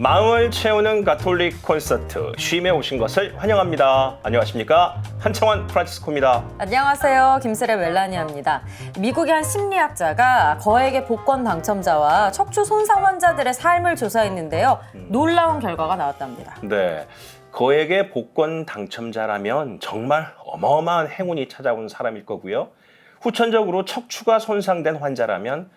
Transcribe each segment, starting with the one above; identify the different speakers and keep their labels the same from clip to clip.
Speaker 1: 마음을 채우는 가톨릭 콘서트 쉼에 오신 것을 환영합니다. 안녕하십니까? 한창원 프란치스코입니다.
Speaker 2: 안녕하세요. 김세례 멜라니아입니다. 미국의 한 심리학자가 거액의 복권 당첨자와 척추 손상 환자들의 삶을 조사했는데요. 놀라운 결과가 나왔답니다.
Speaker 1: 네, 거액의 복권 당첨자라면 정말 어마어마한 행운이 찾아온 사람일 거고요. 후천적으로 척추가 손상된 환자라면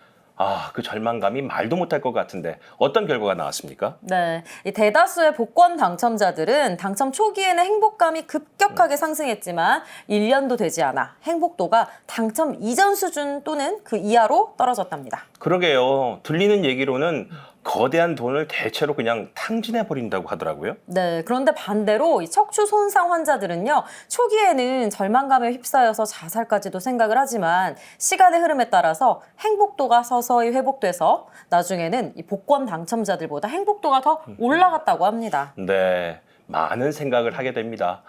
Speaker 1: 그 절망감이 말도 못할 것 같은데 어떤 결과가 나왔습니까?
Speaker 2: 네, 이 대다수의 복권 당첨자들은 당첨 초기에는 행복감이 급격하게 상승했지만 1년도 되지 않아 행복도가 당첨 이전 수준 또는 그 이하로 떨어졌답니다.
Speaker 1: 그러게요. 들리는 얘기로는 거대한 돈을 대체로 그냥 탕진해버린다고 하더라고요.
Speaker 2: 네, 그런데 반대로 이 척추 손상 환자들은요, 초기에는 절망감에 휩싸여서 자살까지도 생각을 하지만 시간의 흐름에 따라서 행복도가 서서히 회복돼서 나중에는 이 복권 당첨자들보다 행복도가 더 올라갔다고 합니다.
Speaker 1: 네, 많은 생각을 하게 됩니다.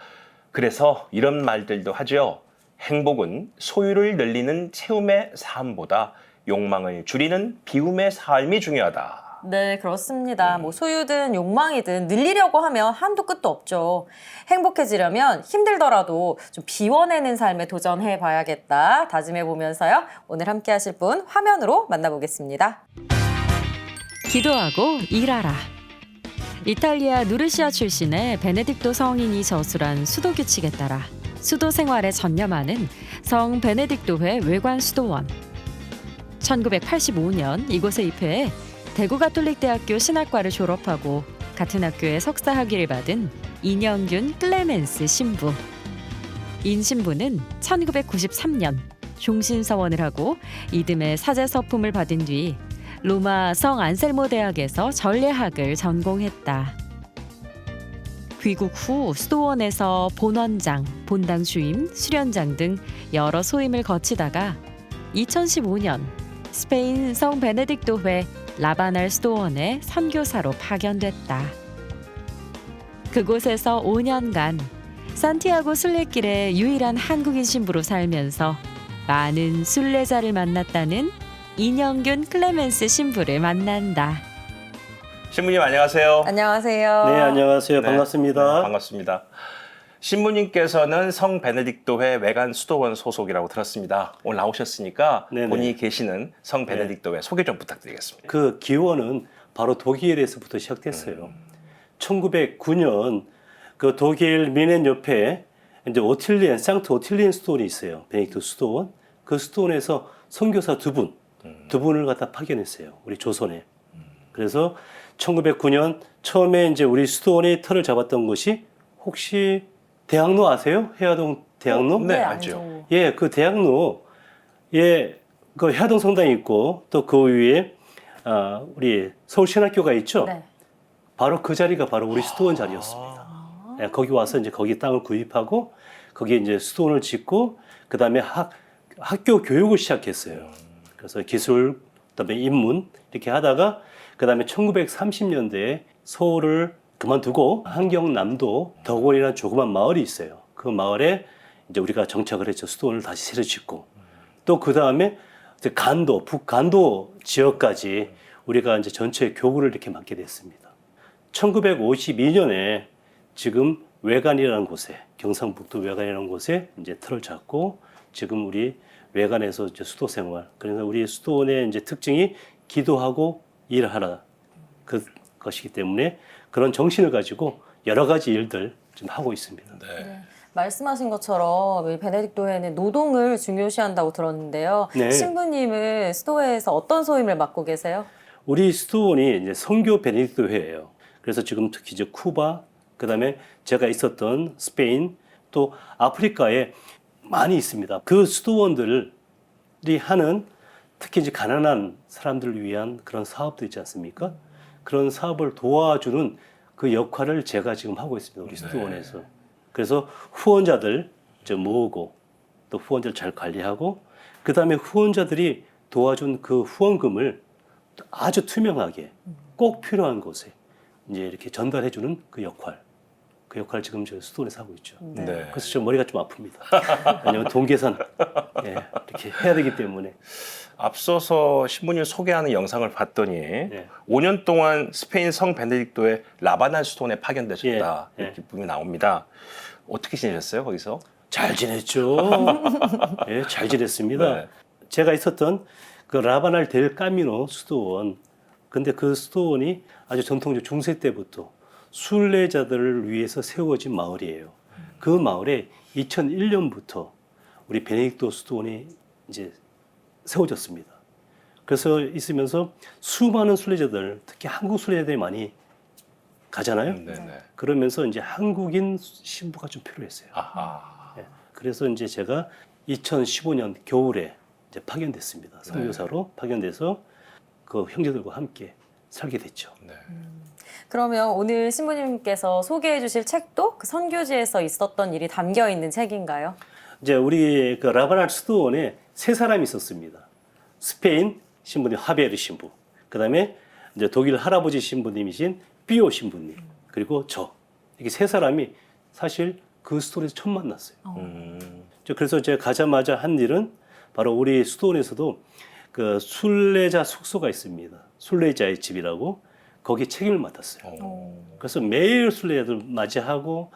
Speaker 1: 그래서 이런 말들도 하죠. 행복은 소유를 늘리는 채움의 삶보다 욕망을 줄이는 비움의 삶이 중요하다.
Speaker 2: 네, 그렇습니다. 뭐 소유든 욕망이든 늘리려고 하면 한도 끝도 없죠. 행복해지려면 힘들더라도 좀 비워내는 삶에 도전해 봐야겠다 다짐해 보면서요. 오늘 함께 하실 분 화면으로 만나보겠습니다.
Speaker 3: 기도하고 일하라. 이탈리아 누르시아 출신의 베네딕토 성인이 저술한 수도 규칙에 따라 수도 생활에 전념하는 성 베네딕토회 외관 수도원. 1985년 이곳에 입회해 대구가톨릭대학교 신학과를 졸업하고 같은 학교에 석사 학위를 받은 인영균 클레멘스 신부. 인 신부는 1993년 종신서원을 하고 이듬해 사제 서품을 받은 뒤 로마 성 안셀모 대학에서 전례학을 전공했다. 귀국 후 수도원에서 본원장, 본당 주임, 수련장 등 여러 소임을 거치다가 2015년 스페인 성 베네딕토회 라바날 수도원에 선교사로 파견됐다. 그곳에서 5년간 산티아고 순례길의 유일한 한국인 신부로 살면서 많은 순례자를 만났다는 인영균 클레멘스 신부를 만난다.
Speaker 1: 신부님 안녕하세요.
Speaker 2: 안녕하세요.
Speaker 4: 네, 안녕하세요.
Speaker 1: 네,
Speaker 4: 반갑습니다.
Speaker 1: 네, 반갑습니다. 신부님께서는 성 베네딕토회 외관 수도원 소속이라고 들었습니다. 오늘 나오셨으니까
Speaker 4: 네네.
Speaker 1: 본인이 계시는 성 베네딕토회 소개 좀 부탁드리겠습니다.
Speaker 4: 그 기원은 바로 독일에서부터 시작됐어요. 1909년 그 독일 미넨 옆에 이제 오틸리엔, 상트 오틸리엔 수도원이 있어요. 베네딕토 수도원. 그 수도원에서 선교사 두 분을 갖다 파견했어요. 우리 조선에. 그래서 1909년 처음에 이제 우리 수도원이 털을 잡았던 것이 혹시 대학로 아세요? 해화동 대학로?
Speaker 1: 네,
Speaker 2: 알죠.
Speaker 1: 알죠.
Speaker 4: 예, 그 대학로에 그 해화동 성당이 있고 또 그 위에 우리 서울신학교가 있죠.
Speaker 2: 네.
Speaker 4: 바로 그 자리가 바로 우리 수도원 자리였습니다. 예, 거기 와서 이제 거기 땅을 구입하고 거기에 이제 수도원을 짓고 그 다음에 학교 교육을 시작했어요. 그래서 기술, 그다음에 인문 이렇게 하다가 그 다음에 1930년대에 서울을 그만두고 한경남도 덕원이라는 조그만 마을이 있어요. 그 마을에 이제 우리가 정착을 했죠. 수도원을 다시 새로 짓고 또 그 다음에 간도, 북간도 지역까지 우리가 이제 전체 교구를 이렇게 맡게 됐습니다. 1952년에 지금 외관이라는 곳에 경상북도 외관이라는 곳에 이제 틀을 잡고 지금 우리 외관에서 이제 수도 생활. 그래서 우리 수도원의 이제 특징이 기도하고 일하라 그 것이기 때문에 그런 정신을 가지고 여러 가지 일들 좀 하고 있습니다.
Speaker 1: 네.
Speaker 2: 말씀하신 것처럼 이 베네딕토회는 노동을 중요시한다고 들었는데요.
Speaker 4: 네.
Speaker 2: 신부님은 수도회에서 어떤 소임을 맡고 계세요?
Speaker 4: 우리 수도원이 이제 선교 베네딕토회예요. 그래서 지금 특히 이제 쿠바, 그다음에 제가 있었던 스페인, 또 아프리카에 많이 있습니다. 그 수도원들이 하는 특히 이제 가난한 사람들을 위한 그런 사업도 있지 않습니까? 그런 사업을 도와주는 그 역할을 제가 지금 하고 있습니다. 우리 수도원에서. 그래서 후원자들 이제 모으고 또 후원자를 잘 관리하고 그 다음에 후원자들이 도와준 그 후원금을 아주 투명하게 꼭 필요한 곳에 이제 이렇게 전달해주는 그 역할. 그 역할을 지금 저 수도원에서 하고 있죠.
Speaker 1: 네.
Speaker 4: 그래서 저 머리가 좀 아픕니다. 왜냐하면 동계산 이렇게 해야 되기 때문에.
Speaker 1: 앞서서 신부님 소개하는 영상을 봤더니
Speaker 4: 네.
Speaker 1: 5년 동안 스페인 성 베네딕토의 라바날 수도원에 파견되셨다.
Speaker 4: 예, 예.
Speaker 1: 이렇게 부분이 나옵니다. 어떻게 지내셨어요, 거기서?
Speaker 4: 잘 지냈죠. 예, 잘 지냈습니다.
Speaker 1: 네.
Speaker 4: 제가 있었던 그 라바날 델 까미노 수도원. 근데 그 수도원이 아주 전통적 중세 때부터 순례자들을 위해서 세워진 마을이에요. 그 마을에 2001년부터 우리 베네딕토 수도원이 이제 세워졌습니다. 그래서 있으면서 수많은 순례자들, 특히 한국 순례자들이 많이 가잖아요.
Speaker 1: 네네.
Speaker 4: 그러면서 이제 한국인 신부가 좀 필요했어요.
Speaker 1: 아하.
Speaker 4: 예. 그래서 이제 제가 2015년 겨울에 이제 파견됐습니다. 선교사로 파견돼서 그 형제들과 함께 살게 됐죠.
Speaker 1: 네.
Speaker 2: 그러면 오늘 신부님께서 소개해 주실 책도 그 선교지에서 있었던 일이 담겨 있는 책인가요?
Speaker 4: 이제 우리 그 라바날 수도원에 세 사람이 있었습니다. 스페인 신부님 하베르 신부, 그 다음에 이제 독일 할아버지 신부님이신 삐오 신부님, 그리고 이렇게 세 사람이 사실 그 수도원에서 처음 만났어요. 그래서 제가 가자마자 한 일은 바로 우리 수도원에서도 그 순례자 숙소가 있습니다. 순례자의 집이라고 거기 책임을 맡았어요. 그래서 매일 순례자들 맞이하고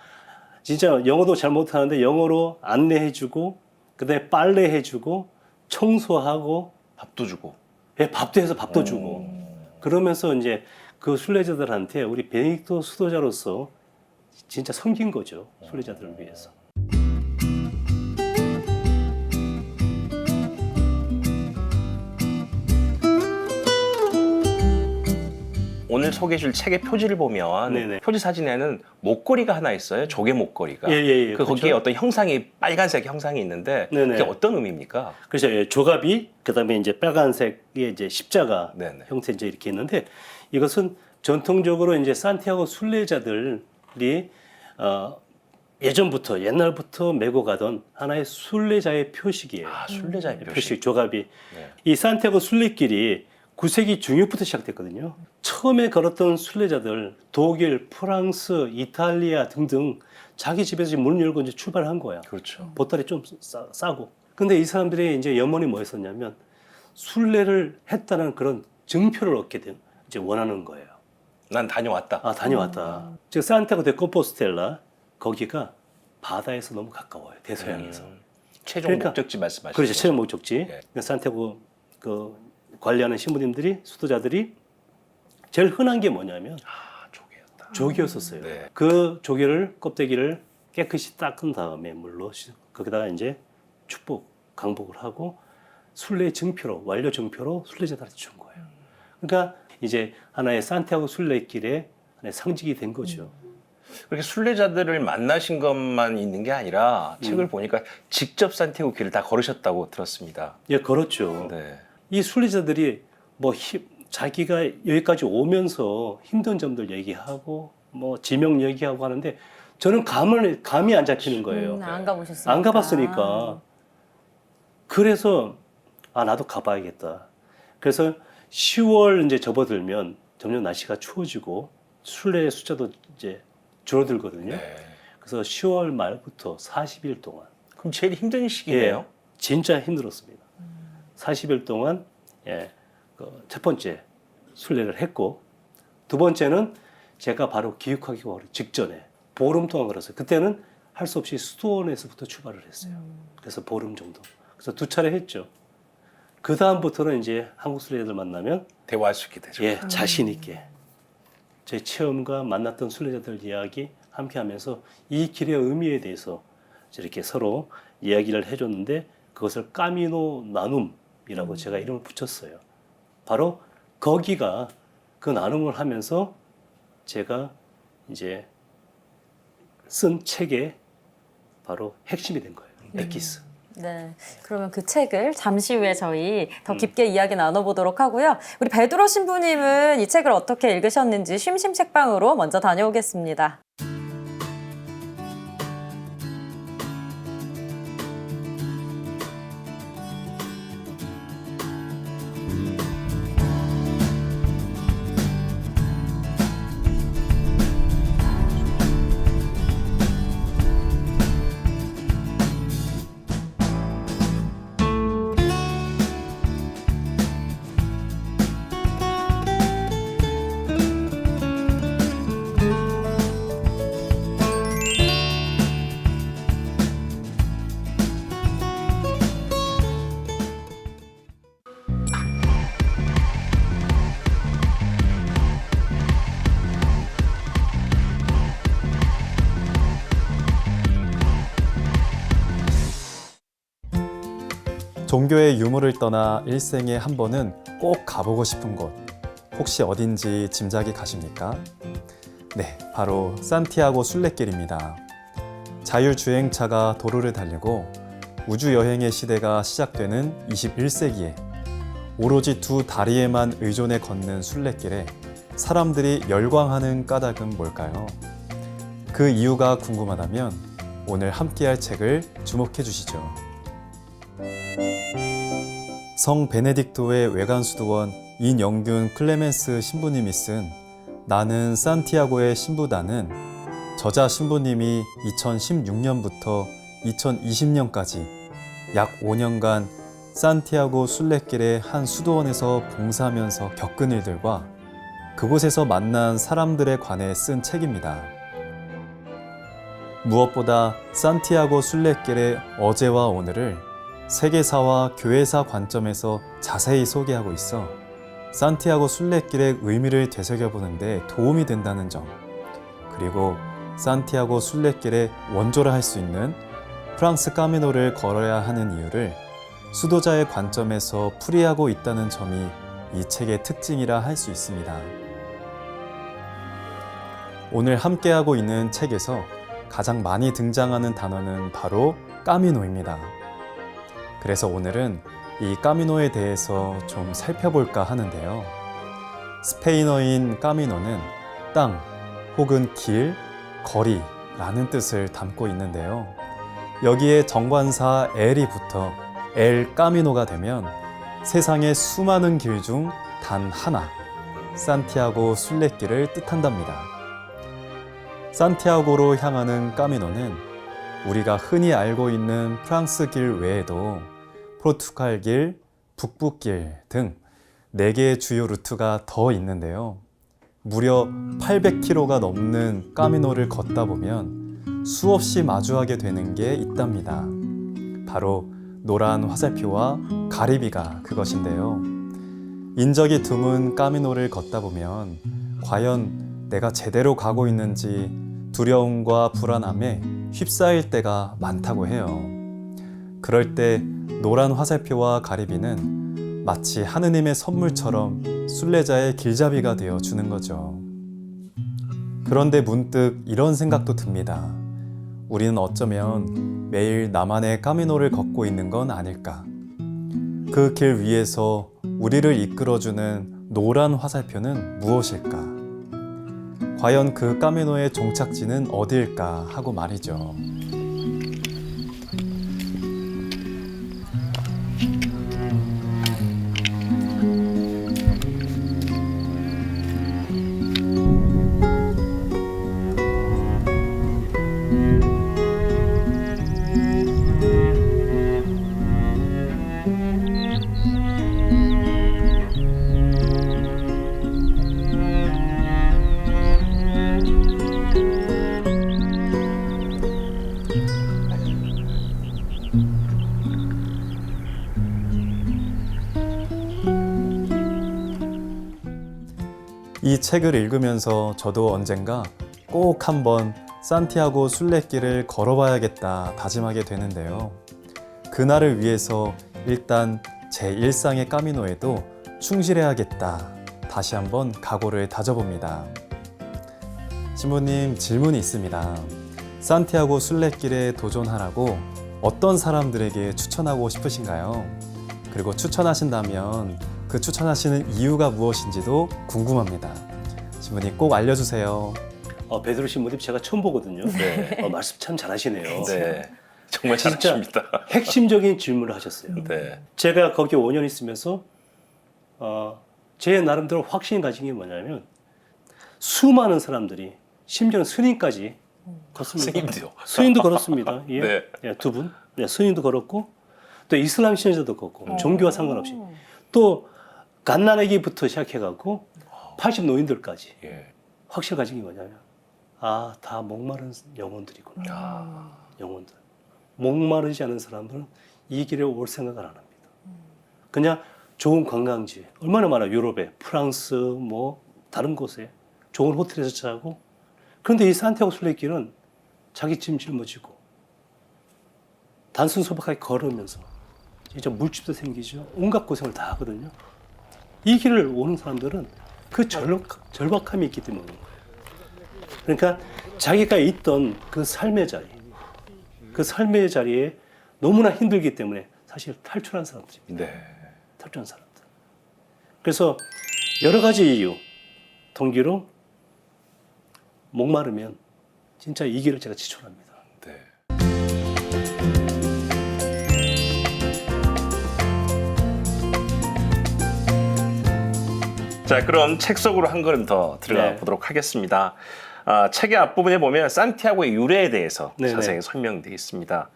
Speaker 4: 진짜 영어도 잘 못하는데 영어로 안내해주고 그다음에 빨래해주고 청소하고
Speaker 1: 밥도 주고.
Speaker 4: 예, 밥도 해서 밥도 주고 그러면서 이제 그 순례자들한테 우리 베네딕토 수도자로서 진짜 섬긴 거죠. 순례자들을 위해서.
Speaker 1: 오늘 소개해 줄 책의 표지를 보면
Speaker 4: 네네.
Speaker 1: 표지 사진에는 목걸이가 하나 있어요. 조개 목걸이가.
Speaker 4: 예,
Speaker 1: 그 거기에
Speaker 4: 그렇죠?
Speaker 1: 어떤 형상이 빨간색 형상이 있는데
Speaker 4: 네네.
Speaker 1: 그게 어떤 의미입니까?
Speaker 4: 그래서 예, 조갑이 그다음에 이제 빨간색의 이제 십자가
Speaker 1: 네네.
Speaker 4: 형태 이제 이렇게 있는데 이것은 전통적으로 이제 산티아고 순례자들이 예전부터 옛날부터 메고 가던 하나의 순례자의 표식이에요.
Speaker 1: 아, 순례자의
Speaker 4: 표식 조갑이.
Speaker 1: 네.
Speaker 4: 이 산티아고 순례길이 9세기 중엽부터 시작됐거든요. 처음에 걸었던 순례자들 독일, 프랑스, 이탈리아 등등 자기 집에서 문을 열고 이제 출발한 거야.
Speaker 1: 그렇죠.
Speaker 4: 보따리 좀 싸고. 근데 이 사람들이 이제 염원이 뭐였었냐면 순례를 했다는 그런 증표를 얻게 된 이제 원하는 거예요.
Speaker 1: 난 다녀왔다.
Speaker 4: 아, 다녀왔다. 즉 산티아고 데 콤포스텔라 거기가 바다에서 너무 가까워요. 대서양에서.
Speaker 1: 최종
Speaker 4: 그러니까-
Speaker 1: 목적지 말씀하시죠.
Speaker 4: 그렇죠. 최종 목적지.
Speaker 1: 예.
Speaker 4: 산티아고 그 관리하는 신부님들이 수도자들이 제일 흔한 게 뭐냐면
Speaker 1: 아, 조개였다.
Speaker 4: 조개였었어요.
Speaker 1: 네.
Speaker 4: 그 조개를 껍데기를 깨끗이 닦은 다음에 물로 거기다가 이제 축복 강복을 하고 순례 증표로 완료 증표로 순례자들한테 준 거예요. 그러니까 이제 하나의 산티아고 순례길의 하나의 상징이 된 거죠.
Speaker 1: 그렇게 순례자들을 만나신 것만 있는 게 아니라 책을 보니까 직접 산티아고 길을 다 걸으셨다고 들었습니다.
Speaker 4: 예, 그렇죠.
Speaker 1: 네.
Speaker 4: 이 순례자들이 뭐 자기가 여기까지 오면서 힘든 점들 얘기하고 뭐 지명 얘기하고 하는데 저는 감이 안 잡히는 거예요.
Speaker 2: 안 가보셨어요?
Speaker 4: 안 가봤으니까. 그래서 나도 가봐야겠다. 그래서 10월 이제 접어들면 점점 날씨가 추워지고 순례 숫자도 이제 줄어들거든요.
Speaker 1: 네.
Speaker 4: 그래서 10월 말부터 40일 동안
Speaker 1: 그럼 제일 힘든 시기네요.
Speaker 4: 진짜 힘들었습니다. 40일 동안 첫 번째 순례를 했고 두 번째는 제가 바로 귀국하기 직전에 보름 동안 걸었어요. 그때는 할 수 없이 수도원에서부터 출발을 했어요. 그래서 보름 정도. 그래서 2차례 했죠. 그 다음부터는 이제 한국 순례자들 만나면
Speaker 1: 대화할 수 있게 되죠.
Speaker 4: 자신 있게 제 체험과 만났던 순례자들 이야기 함께하면서 이 길의 의미에 대해서 이렇게 서로 이야기를 해줬는데 그것을 까미노 나눔이라고 제가 이름을 붙였어요. 바로 거기가 그 나눔을 하면서 제가 이제 쓴 책의 바로 핵심이 된 거예요. 에키스.
Speaker 2: 네. 그러면 그 책을 잠시 후에 저희 더 깊게 이야기 나눠보도록 하고요. 우리 베드로 신부님은 이 책을 어떻게 읽으셨는지 심심 책방으로 먼저 다녀오겠습니다.
Speaker 5: 종교의 유무를 떠나 일생에 한 번은 꼭 가보고 싶은 곳, 혹시 어딘지 짐작이 가십니까? 네, 바로 산티아고 순례길입니다. 자율주행차가 도로를 달리고 우주여행의 시대가 시작되는 21세기에 오로지 두 다리에만 의존해 걷는 순례길에 사람들이 열광하는 까닭은 뭘까요? 그 이유가 궁금하다면 오늘 함께할 책을 주목해 주시죠. 성 베네딕토의 외관수도원 인영균 클레멘스 신부님이 쓴 나는 산티아고의 신부다는 저자 신부님이 2016년부터 2020년까지 약 5년간 산티아고 순례길의 한 수도원에서 봉사하면서 겪은 일들과 그곳에서 만난 사람들에 관해 쓴 책입니다. 무엇보다 산티아고 순례길의 어제와 오늘을 세계사와 교회사 관점에서 자세히 소개하고 있어 산티아고 순례길의 의미를 되새겨보는 데 도움이 된다는 점, 그리고 산티아고 순례길의 원조라 할 수 있는 프랑스 까미노를 걸어야 하는 이유를 수도자의 관점에서 풀이하고 있다는 점이 이 책의 특징이라 할 수 있습니다. 오늘 함께하고 있는 책에서 가장 많이 등장하는 단어는 바로 까미노입니다. 그래서 오늘은 이 까미노에 대해서 좀 살펴볼까 하는데요. 스페인어인 까미노는 땅 혹은 길, 거리라는 뜻을 담고 있는데요. 여기에 정관사 엘이 붙어 엘 까미노가 되면 세상의 수많은 길 중 단 하나, 산티아고 순례길을 뜻한답니다. 산티아고로 향하는 까미노는 우리가 흔히 알고 있는 프랑스 길 외에도 포르투갈 길, 북북길 등 4개의 주요 루트가 더 있는데요. 무려 800km가 넘는 까미노를 걷다 보면 수없이 마주하게 되는 게 있답니다. 바로 노란 화살표와 가리비가 그것인데요. 인적이 드문 까미노를 걷다 보면 과연 내가 제대로 가고 있는지 두려움과 불안함에 휩싸일 때가 많다고 해요. 그럴 때 노란 화살표와 가리비는 마치 하느님의 선물처럼 순례자의 길잡이가 되어 주는 거죠. 그런데 문득 이런 생각도 듭니다. 우리는 어쩌면 매일 나만의 까미노를 걷고 있는 건 아닐까? 그 길 위에서 우리를 이끌어주는 노란 화살표는 무엇일까? 과연 그 까미노의 종착지는 어디일까 하고 말이죠. 이 책을 읽으면서 저도 언젠가 꼭 한번 산티아고 순례길을 걸어봐야겠다 다짐하게 되는데요. 그날을 위해서 일단 제 일상의 까미노에도 충실해야겠다 다시 한번 각오를 다져봅니다. 신부님, 질문이 있습니다. 산티아고 순례길에 도전하라고 어떤 사람들에게 추천하고 싶으신가요? 그리고 추천하신다면 그 추천하시는 이유가 무엇인지도 궁금합니다. 신부님 꼭 알려주세요.
Speaker 4: 베드로 신부님 제가 처음 보거든요.
Speaker 1: 네.
Speaker 4: 말씀 참 잘하시네요.
Speaker 1: 네. 정말
Speaker 4: 진짜
Speaker 1: 잘하십니다.
Speaker 4: 핵심적인 질문을 하셨어요.
Speaker 1: 네.
Speaker 4: 제가 거기 5년 있으면서 제 나름대로 확신이 가진 게 뭐냐면 수많은 사람들이 심지어는 스님까지 걷습니다.
Speaker 1: 스님도요?
Speaker 4: 스님도 걸었습니다. 예.
Speaker 1: 네.
Speaker 4: 예, 2분. 네, 스님도 걸었고 또 이슬람 신자도 걷고 종교와 상관없이 또 갓난아기부터 시작해갖고 80 노인들까지
Speaker 1: 예.
Speaker 4: 확신을 가진 게 뭐냐면 다 목마른 영혼들이구나. 영혼들. 목마르지 않은 사람들은 이 길에 올 생각을 안 합니다. 그냥 좋은 관광지 얼마나 많아. 유럽에 프랑스 뭐 다른 곳에 좋은 호텔에서 자고. 그런데 이 산티아고 순례길은 자기 짐 짊어지고 단순 소박하게 걸으면서 진짜 물집도 생기죠. 온갖 고생을 다 하거든요. 이 길을 오는 사람들은 그 절박함이 있기 때문에 오는 거예요. 그러니까 자기가 있던 그 삶의 자리, 그 삶의 자리에 너무나 힘들기 때문에 사실 탈출한 사람들입니다.
Speaker 1: 네.
Speaker 4: 탈출한 사람들. 그래서 여러 가지 이유, 동기로 목마르면 진짜 이 길을 제가 추천합니다.
Speaker 1: 네. 자, 그럼 책 속으로 한 걸음 더 들어가
Speaker 4: 네.
Speaker 1: 보도록 하겠습니다. 책의 앞부분에 보면 산티아고의 유래에 대해서
Speaker 4: 네네.
Speaker 1: 자세히 설명되어 있습니다.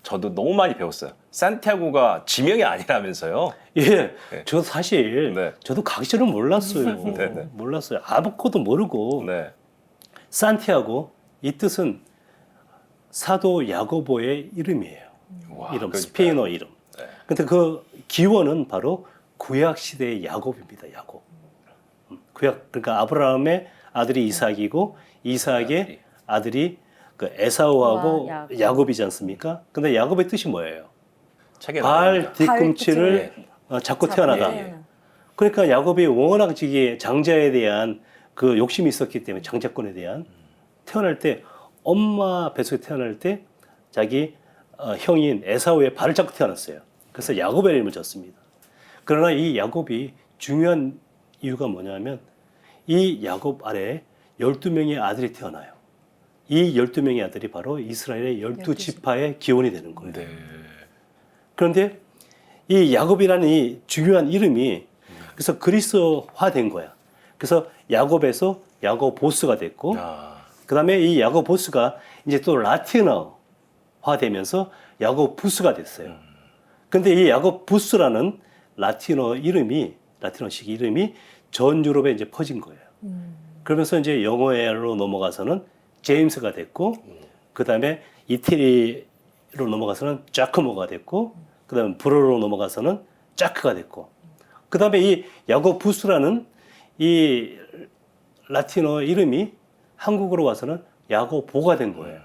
Speaker 1: 저도 너무 많이 배웠어요. 산티아고가 지명이 아니라면서요.
Speaker 4: 예,
Speaker 1: 네.
Speaker 4: 저 사실
Speaker 1: 네.
Speaker 4: 저도 가기 전에 몰랐어요.
Speaker 1: 네네.
Speaker 4: 몰랐어요. 아무것도 모르고
Speaker 1: 네.
Speaker 4: 산티아고 이 뜻은 사도 야고보의 이름이에요.
Speaker 1: 와,
Speaker 4: 이름
Speaker 1: 그러니까요.
Speaker 4: 스페인어 이름.
Speaker 1: 네.
Speaker 4: 근데 그 기원은 바로 구약 시대의 야곱입니다. 야곱. 구약 그러니까 아브라함의 아들이 이삭이고 이삭의 아들이 그 에사우하고
Speaker 2: 와, 야곱.
Speaker 4: 야곱이지 않습니까? 근데 야곱의 뜻이 뭐예요?
Speaker 1: 책에
Speaker 4: 발
Speaker 1: 나옵니다.
Speaker 4: 뒤꿈치를 잡고 태어나다.
Speaker 1: 예.
Speaker 4: 그러니까 야곱이 워낙 지게 장자에 대한 그 욕심이 있었기 때문에 장자권에 대한 태어날 때 엄마 뱃속에 태어날 때 자기 형인 에사우의 발을 잡고 태어났어요. 그래서 야곱의 이름을 졌습니다. 그러나 이 야곱이 중요한 이유가 뭐냐면 이 야곱 아래에 12명의 아들이 태어나요. 이 12명의 아들이 바로 이스라엘의 12지파의 기원이 되는 거예요.
Speaker 1: 네.
Speaker 4: 그런데 이 야곱이라는 이 중요한 이름이 그래서 그리스어화된 거야. 그래서 야곱에서 야고보스가 됐고
Speaker 1: 아,
Speaker 4: 그다음에 이 야고보스가 이제 또 라틴어화 되면서 야고부스가 됐어요. 근데 이 야고부스라는 라틴어식 이름이 전 유럽에 이제 퍼진 거예요. 그러면서 이제 영어로 넘어가서는 제임스가 됐고 그다음에 이태리로 넘어가서는 자크모가 됐고 그다음에 불어로 넘어가서는 자크가 됐고 그다음에 이 야고부스라는 이 라틴어 이름이 한국으로 와서는 야고보가 된 거예요.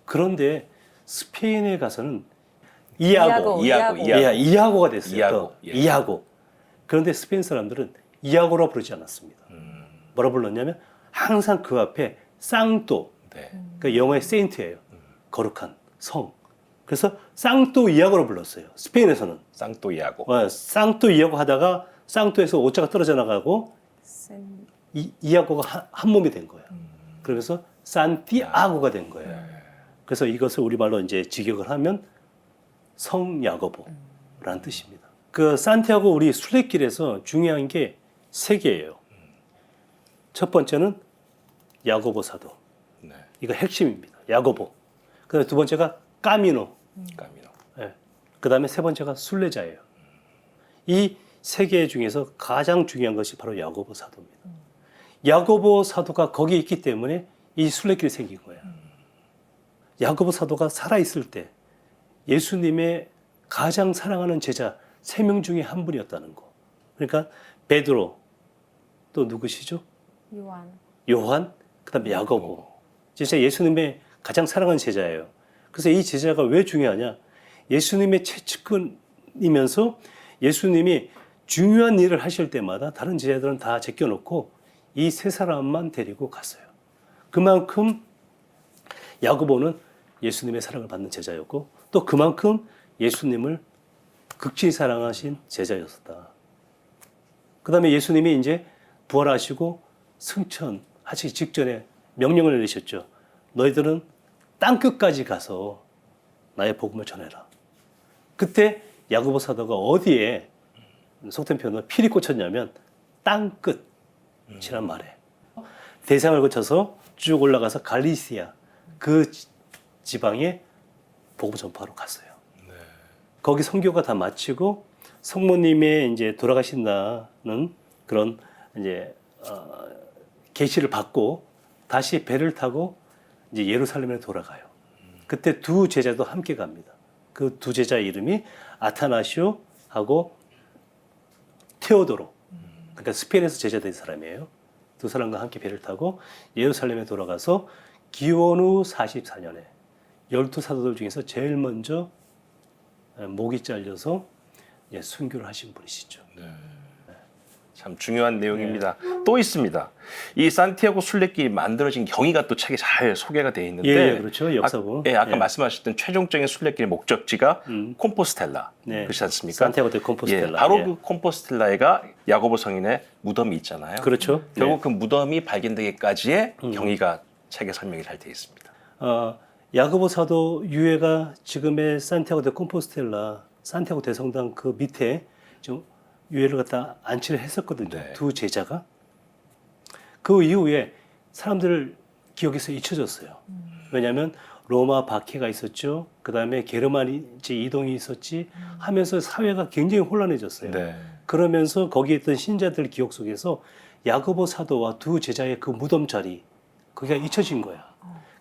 Speaker 4: 그런데 스페인에 가서는 이아고. 이아고가 됐어요.
Speaker 1: 이아고. 예.
Speaker 4: 이아고. 그런데 스페인 사람들은 이아고로 부르지 않았습니다. 뭐라 불렀냐면 항상 그 앞에 쌍또,
Speaker 1: 네.
Speaker 4: 그 영어의 세인트예요. 거룩한 성. 그래서 쌍또 이아고로 불렀어요. 스페인에서는.
Speaker 1: 쌍또이하고.
Speaker 4: 쌍또 이아고 하다가 쌍또에서 오자가 떨어져 나가고 이아고가 한 몸이 된 거예요. 그러면서 산티아고가 된 거예요. 그래서 이것을 우리말로 이제 직역을 하면 성야고보라는 뜻입니다. 그 산티아고 우리 순례길에서 중요한 게 세 개예요. 첫 번째는 야고보 사도.
Speaker 1: 네.
Speaker 4: 이거 핵심입니다. 야고보. 그다음에 두 번째가 까미노.
Speaker 1: 까미노.
Speaker 4: 예. 그다음에 세 번째가 순례자예요. 이 세 개 중에서 가장 중요한 것이 바로 야고보 사도입니다. 야고보 사도가 거기 있기 때문에 이 순례길이 생긴 거예요. 야고보 사도가 살아있을 때 예수님의 가장 사랑하는 제자 3명 중에 한 분이었다는 거. 그러니까 베드로, 또 누구시죠? 요한, 그다음에 야고보. 진짜 예수님의 가장 사랑하는 제자예요. 그래서 이 제자가 왜 중요하냐? 예수님의 최측근이면서 예수님이 중요한 일을 하실 때마다 다른 제자들은 다 제껴놓고 이 세 사람만 데리고 갔어요. 그만큼 야고보는 예수님의 사랑을 받는 제자였고 또 그만큼 예수님을 극진히 사랑하신 제자였었다. 그 다음에 예수님이 이제 부활하시고 승천하시기 직전에 명령을 내리셨죠. 너희들은 땅끝까지 가서 나의 복음을 전해라. 그때 야고보 사도가 어디에 속된 표현으로 필이 꽂혔냐면 땅끝이란 말에 대상을 거쳐서 쭉 올라가서 갈리시아 그 지방에 복음 전파로 갔어요. 거기 선교가 다 마치고 성모님의 이제 돌아가신다는 그런 이제 계시를 받고 다시 배를 타고 이제 예루살렘에 돌아가요. 그때 두 제자도 함께 갑니다. 그 두 제자 이름이 아타나시오하고 테오도로. 그러니까 스페인에서 제자 된 사람이에요. 두 사람과 함께 배를 타고 예루살렘에 돌아가서 기원 후 44년에 12사도들 중에서 제일 먼저 목이 잘려서 순교를 하신 분이시죠.
Speaker 1: 참 중요한 내용입니다. 또 있습니다. 이 산티아고 순례길이 만들어진 경위가 또 책에 잘 소개가 되어 있는데,
Speaker 4: 그렇죠. 역사고.
Speaker 1: 아까 말씀하셨던 최종적인 순례길의 목적지가 콤포스텔라,
Speaker 4: 네.
Speaker 1: 그렇지 않습니까?
Speaker 4: 산티아고 데 콤포스텔라.
Speaker 1: 바로 그 콤포스텔라에가 야고보 성인의 무덤이 있잖아요.
Speaker 4: 그렇죠.
Speaker 1: 결국 그 무덤이 발견되기까지의 경위가 책에 설명이 잘 되어 있습니다.
Speaker 4: 야고보 사도 유해가 지금의 산티아고 데 콤포스텔라, 산티아고 대성당 그 밑에 좀 유해를 갖다 안치를 했었거든요.
Speaker 1: 네.
Speaker 4: 두 제자가. 그 이후에 사람들 기억에서 잊혀졌어요. 왜냐하면 로마 박해가 있었죠. 그 다음에 게르만지 이동이 있었지 하면서 사회가 굉장히 혼란해졌어요.
Speaker 1: 네.
Speaker 4: 그러면서 거기에 있던 신자들 기억 속에서 야고보 사도와 두 제자의 그 무덤 자리, 거기가 잊혀진 거야.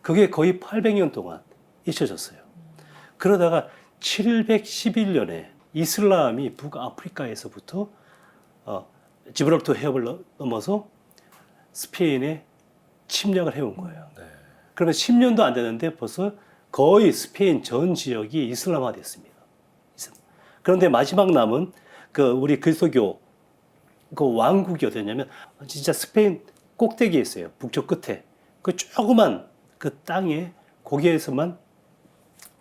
Speaker 4: 그게 거의 800년 동안 잊혀졌어요. 그러다가 711년에 이슬람이 북아프리카에서부터 지브랄터 해협을 넘어서 스페인에 침략을 해온 거예요. 그러면 10년도 안 되는데 벌써 거의 스페인 전 지역이 이슬람화됐습니다. 그런데 마지막 남은 그 우리 그리스도교 그 왕국이 어디였냐면 진짜 스페인 꼭대기에 있어요. 북쪽 끝에 그 조그만 그 땅에 거기에서만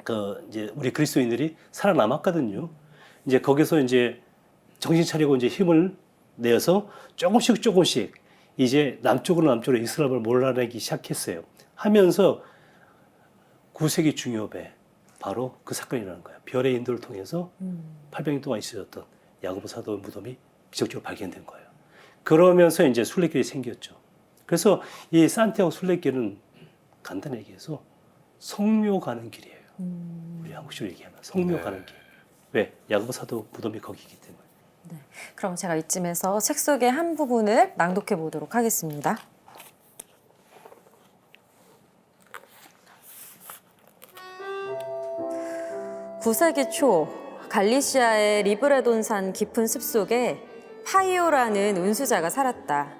Speaker 4: 그 이제 우리 그리스도인들이 살아남았거든요. 이제 거기서 이제 정신 차리고 이제 힘을 내어서 조금씩 이제 남쪽으로 이슬람을 몰아내기 시작했어요. 하면서 9세기 중엽에 바로 그 사건이 일어난 거예요. 별의 인도를 통해서 800년 동안 있어졌던 야고보 사도의 무덤이 기적적으로 발견된 거예요. 그러면서 이제 순례길이 생겼죠. 그래서 이 산티아고 순례길은 간단히 얘기해서 성묘 가는 길이에요. 우리 한국식으로 얘기하면 성묘 가는 길. 왜? 야고보 사도 무덤이 거기이기 때문에.
Speaker 2: 그럼 제가 이쯤에서 책 속의 한 부분을 낭독해 보도록 하겠습니다. (9세기) 초 갈리시아의 리브레돈산 깊은 숲속에 파이오라는 운수자가 살았다.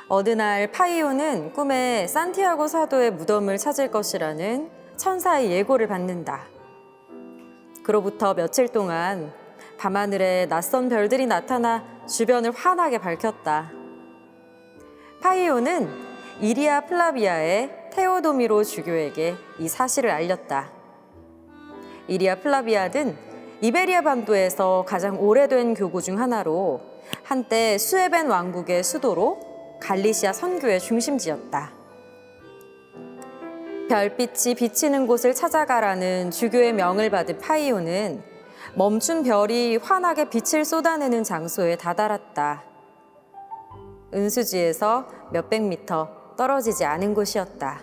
Speaker 2: 어느 날 파이오는 꿈에 산티아고 사도의 무덤을 찾을 것이라는 천사의 예고를 받는다. 그로부터 며칠 동안 밤하늘에 낯선 별들이 나타나 주변을 환하게 밝혔다. 파이오는 이리아 플라비아의 테오도미로 주교에게 이 사실을 알렸다. 이리아 플라비아는 이베리아 반도에서 가장 오래된 교구 중 하나로 한때 수에벤 왕국의 수도로 갈리시아 선교의 중심지였다. 별빛이 비치는 곳을 찾아가라는 주교의 명을 받은 파이오는 멈춘 별이 환하게 빛을 쏟아내는 장소에 다다랐다. 은수지에서 몇백 미터 떨어지지 않은 곳이었다.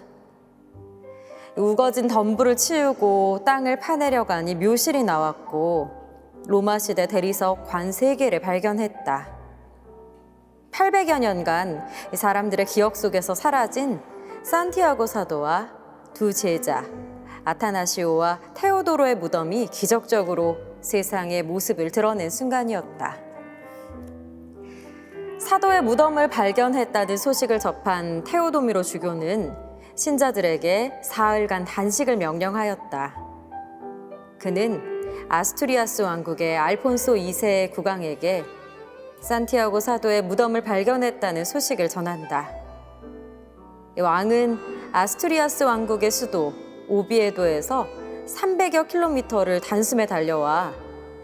Speaker 2: 우거진 덤불을 치우고 땅을 파내려가니 묘실이 나왔고 로마 시대 대리석 관 3개를 발견했다. 800여 년간 사람들의 기억 속에서 사라진 산티아고 사도와 두 제자 아타나시오와 테오도로의 무덤이 기적적으로 세상의 모습을 드러낸 순간이었다. 사도의 무덤을 발견했다는 소식을 접한 테오도미로 주교는 신자들에게 사흘간 단식을 명령하였다. 그는 아스투리아스 왕국의 알폰소 2세의 국왕에게 산티아고 사도의 무덤을 발견했다는 소식을 전한다. 왕은 아스투리아스 왕국의 수도 오비에도에서 300여 킬로미터를 단숨에 달려와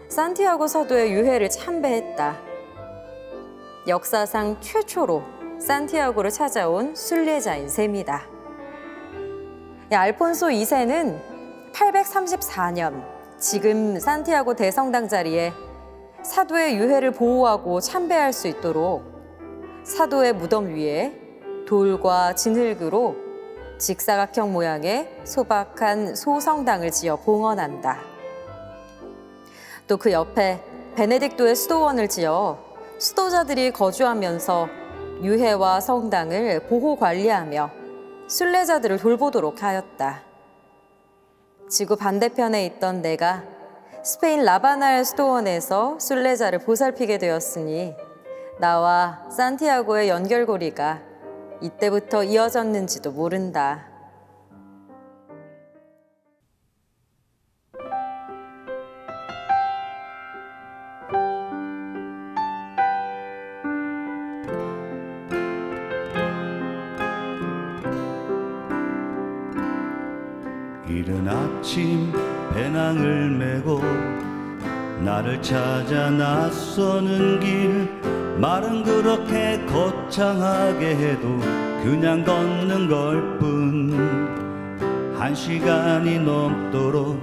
Speaker 2: 산티아고 사도의 유해를 참배했다. 역사상 최초로 산티아고를 찾아온 순례자인 셈이다. 알폰소 2세는 834년 지금 산티아고 대성당 자리에 사도의 유해를 보호하고 참배할 수 있도록 사도의 무덤 위에 돌과 진흙으로 직사각형 모양의 소박한 소성당을 지어 봉헌한다. 또 그 옆에 베네딕토의 수도원을 지어 수도자들이 거주하면서 유해와 성당을 보호 관리하며 순례자들을 돌보도록 하였다. 지구 반대편에 있던 내가 스페인 라바나의 수도원에서 순례자를 보살피게 되었으니 나와 산티아고의 연결고리가 이때부터 이어졌는지도 모른다.
Speaker 6: 이른 아침 배낭을 메고 나를 찾아 나서는 길 말은 그렇게 거창하게 해도 그냥 걷는 걸뿐 1시간이 넘도록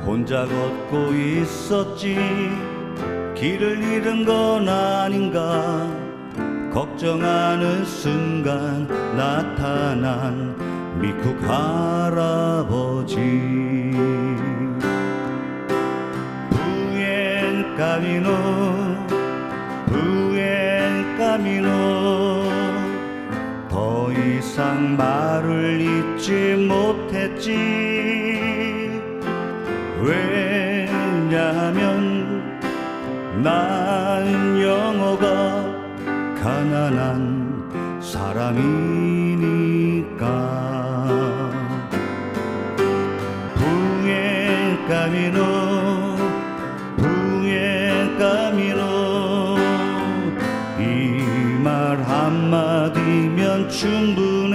Speaker 6: 혼자 걷고 있었지 길을 잃은 건 아닌가 걱정하는 순간 나타난 미국 할아버지 부엔 까미노 부엔 까미노 더 이상 말을 잇지 못했지 왜냐하면 난 영어가 가난한 사람이니까 부엔 까미노 부엔 까미노 이 말 한마디면 충분해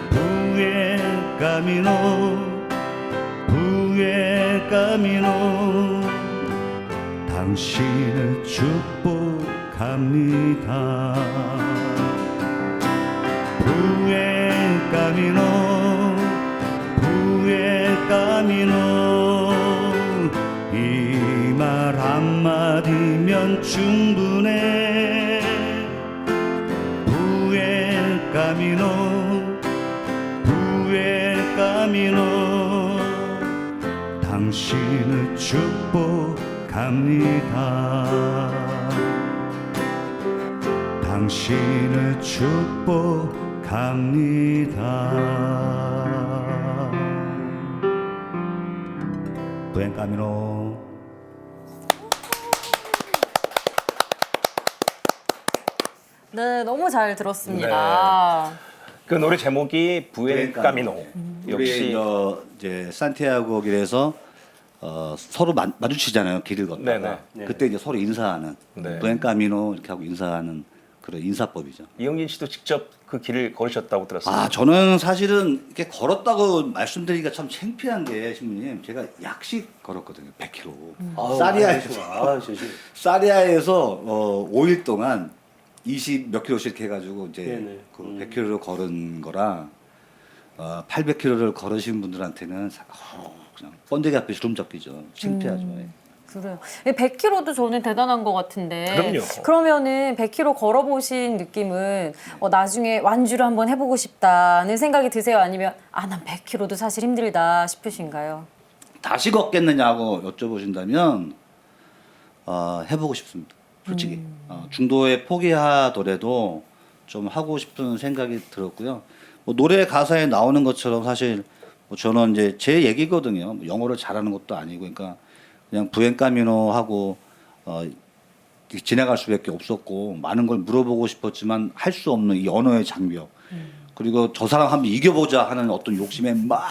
Speaker 6: 부엔 까미노 부엔 까미노 당신을 축복합니다 부엔 까미노 부엔 까미노 이 말 한마디면 충분해 부엔 까미노 부엔 까미노 당신을 축복합니다 당신을 축복합니다 부엔 까미노
Speaker 2: 네, 너무 잘 들었습니다.
Speaker 1: 그 노래 제목이 부엔 까미노.
Speaker 6: 우리
Speaker 1: 역시
Speaker 6: 이제 산티아고 길에서 서로 마주치잖아요 길을 걷다가
Speaker 1: 네네.
Speaker 6: 그때 이제 서로 인사하는
Speaker 1: 네.
Speaker 6: 부엔 까미노 이렇게 하고 인사하는 그런 인사법이죠.
Speaker 1: 이영진 씨도 직접 그 길을 걸으셨다고 들었습니다.
Speaker 6: 아 저는 사실은 이렇게 걸었다고 말씀드리기가 참 창피한 게 신부님 제가 약식 걸었거든요 100km. 사리아에서 5일 동안 20 몇 킬로씩 해가지고 이제
Speaker 4: 네네.
Speaker 6: 그 100km를 걸은 거라 800km를 걸으신 분들한테는 그냥 번데기 앞에 주름 잡히죠. 창피하죠.
Speaker 2: 그래요. 100km도 저는 대단한 것 같은데.
Speaker 1: 그럼요.
Speaker 2: 그러면은 100km 걸어보신 느낌은 나중에 완주를 한번 해보고 싶다는 생각이 드세요? 아니면 난 100km도 사실 힘들다 싶으신가요?
Speaker 6: 다시 걷겠느냐고 여쭤보신다면 해보고 싶습니다. 솔직히 중도에 포기하더라도 좀 하고 싶은 생각이 들었고요. 뭐 노래 가사에 나오는 것처럼 사실 뭐 저는 이제 제 얘기거든요. 뭐 영어를 잘하는 것도 아니고, 그러니까 그냥 부엔 까미노 하고 지나갈 수밖에 없었고 많은 걸 물어보고 싶었지만 할 수 없는 이 언어의 장벽 그리고 저 사람 한번 이겨보자 하는 어떤 욕심에 막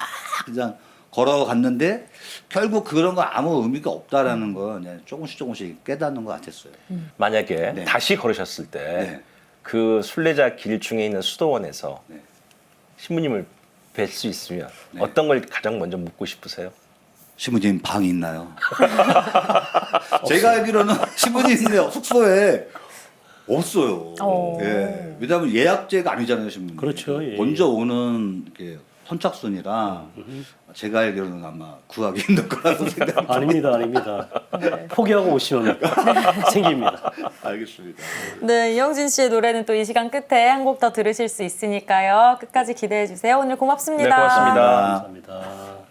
Speaker 6: 그냥 걸어갔는데 결국 그런 거 아무 의미가 없다라는 거 조금씩 깨닫는 것 같았어요.
Speaker 1: 만약에
Speaker 6: 네.
Speaker 1: 다시 걸으셨을 때
Speaker 6: 네.
Speaker 1: 그 순례자 길 중에 있는 수도원에서
Speaker 6: 네.
Speaker 1: 신부님을 뵐 수 있으면
Speaker 6: 네.
Speaker 1: 어떤 걸 가장 먼저 묻고 싶으세요?
Speaker 6: 신부님 방이 있나요? 제가 알기로는 신부님 숙소에 없어요. 예. 왜냐하면 예약제가 아니잖아요, 신부님.
Speaker 4: 그렇죠. 예.
Speaker 6: 먼저 오는 이렇게 선착순이라 제가 알기로는 아마 구하기 힘들 거라고 생각합니다.
Speaker 4: 아닙니다. 포기하고 오시면 생깁니다.
Speaker 6: 알겠습니다.
Speaker 2: 네, 이영진 씨의 노래는 또 이 시간 끝에 한 곡 더 들으실 수 있으니까요. 끝까지 기대해 주세요. 오늘 고맙습니다.
Speaker 1: 네, 고맙습니다.
Speaker 4: 감사합니다.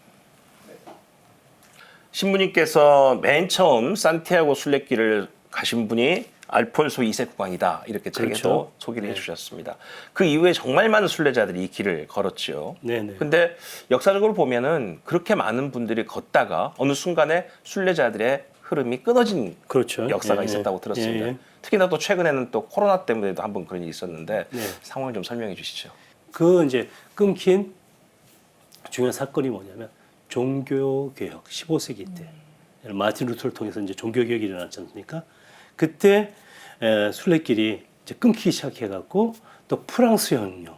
Speaker 1: 신부님께서 맨 처음 산티아고 순례길을 가신 분이 알폰소 2세 국왕이다 이렇게 책에도
Speaker 4: 그렇죠.
Speaker 1: 소개를
Speaker 4: 네.
Speaker 1: 해주셨습니다. 그 이후에 정말 많은 순례자들이 이 길을 걸었죠.
Speaker 4: 네네.
Speaker 1: 근데 역사적으로 보면은 그렇게 많은 분들이 걷다가 어느 순간에 순례자들의 흐름이 끊어진
Speaker 4: 그렇죠.
Speaker 1: 역사가
Speaker 4: 예,
Speaker 1: 있었다고
Speaker 4: 예.
Speaker 1: 들었습니다.
Speaker 4: 예, 예.
Speaker 1: 특히나 또 최근에는 또 코로나 때문에도 한번 그런 일이 있었는데
Speaker 4: 네.
Speaker 1: 상황을 좀 설명해 주시죠.
Speaker 4: 그 이제 끊긴 중요한 사건이 뭐냐면 종교 개혁 15세기 때 마틴 루터를 통해서 이제 종교 개혁이 일어났지 않습니까? 그때 순례길이 이제 끊기기 시작해갖고 또 프랑스 혁명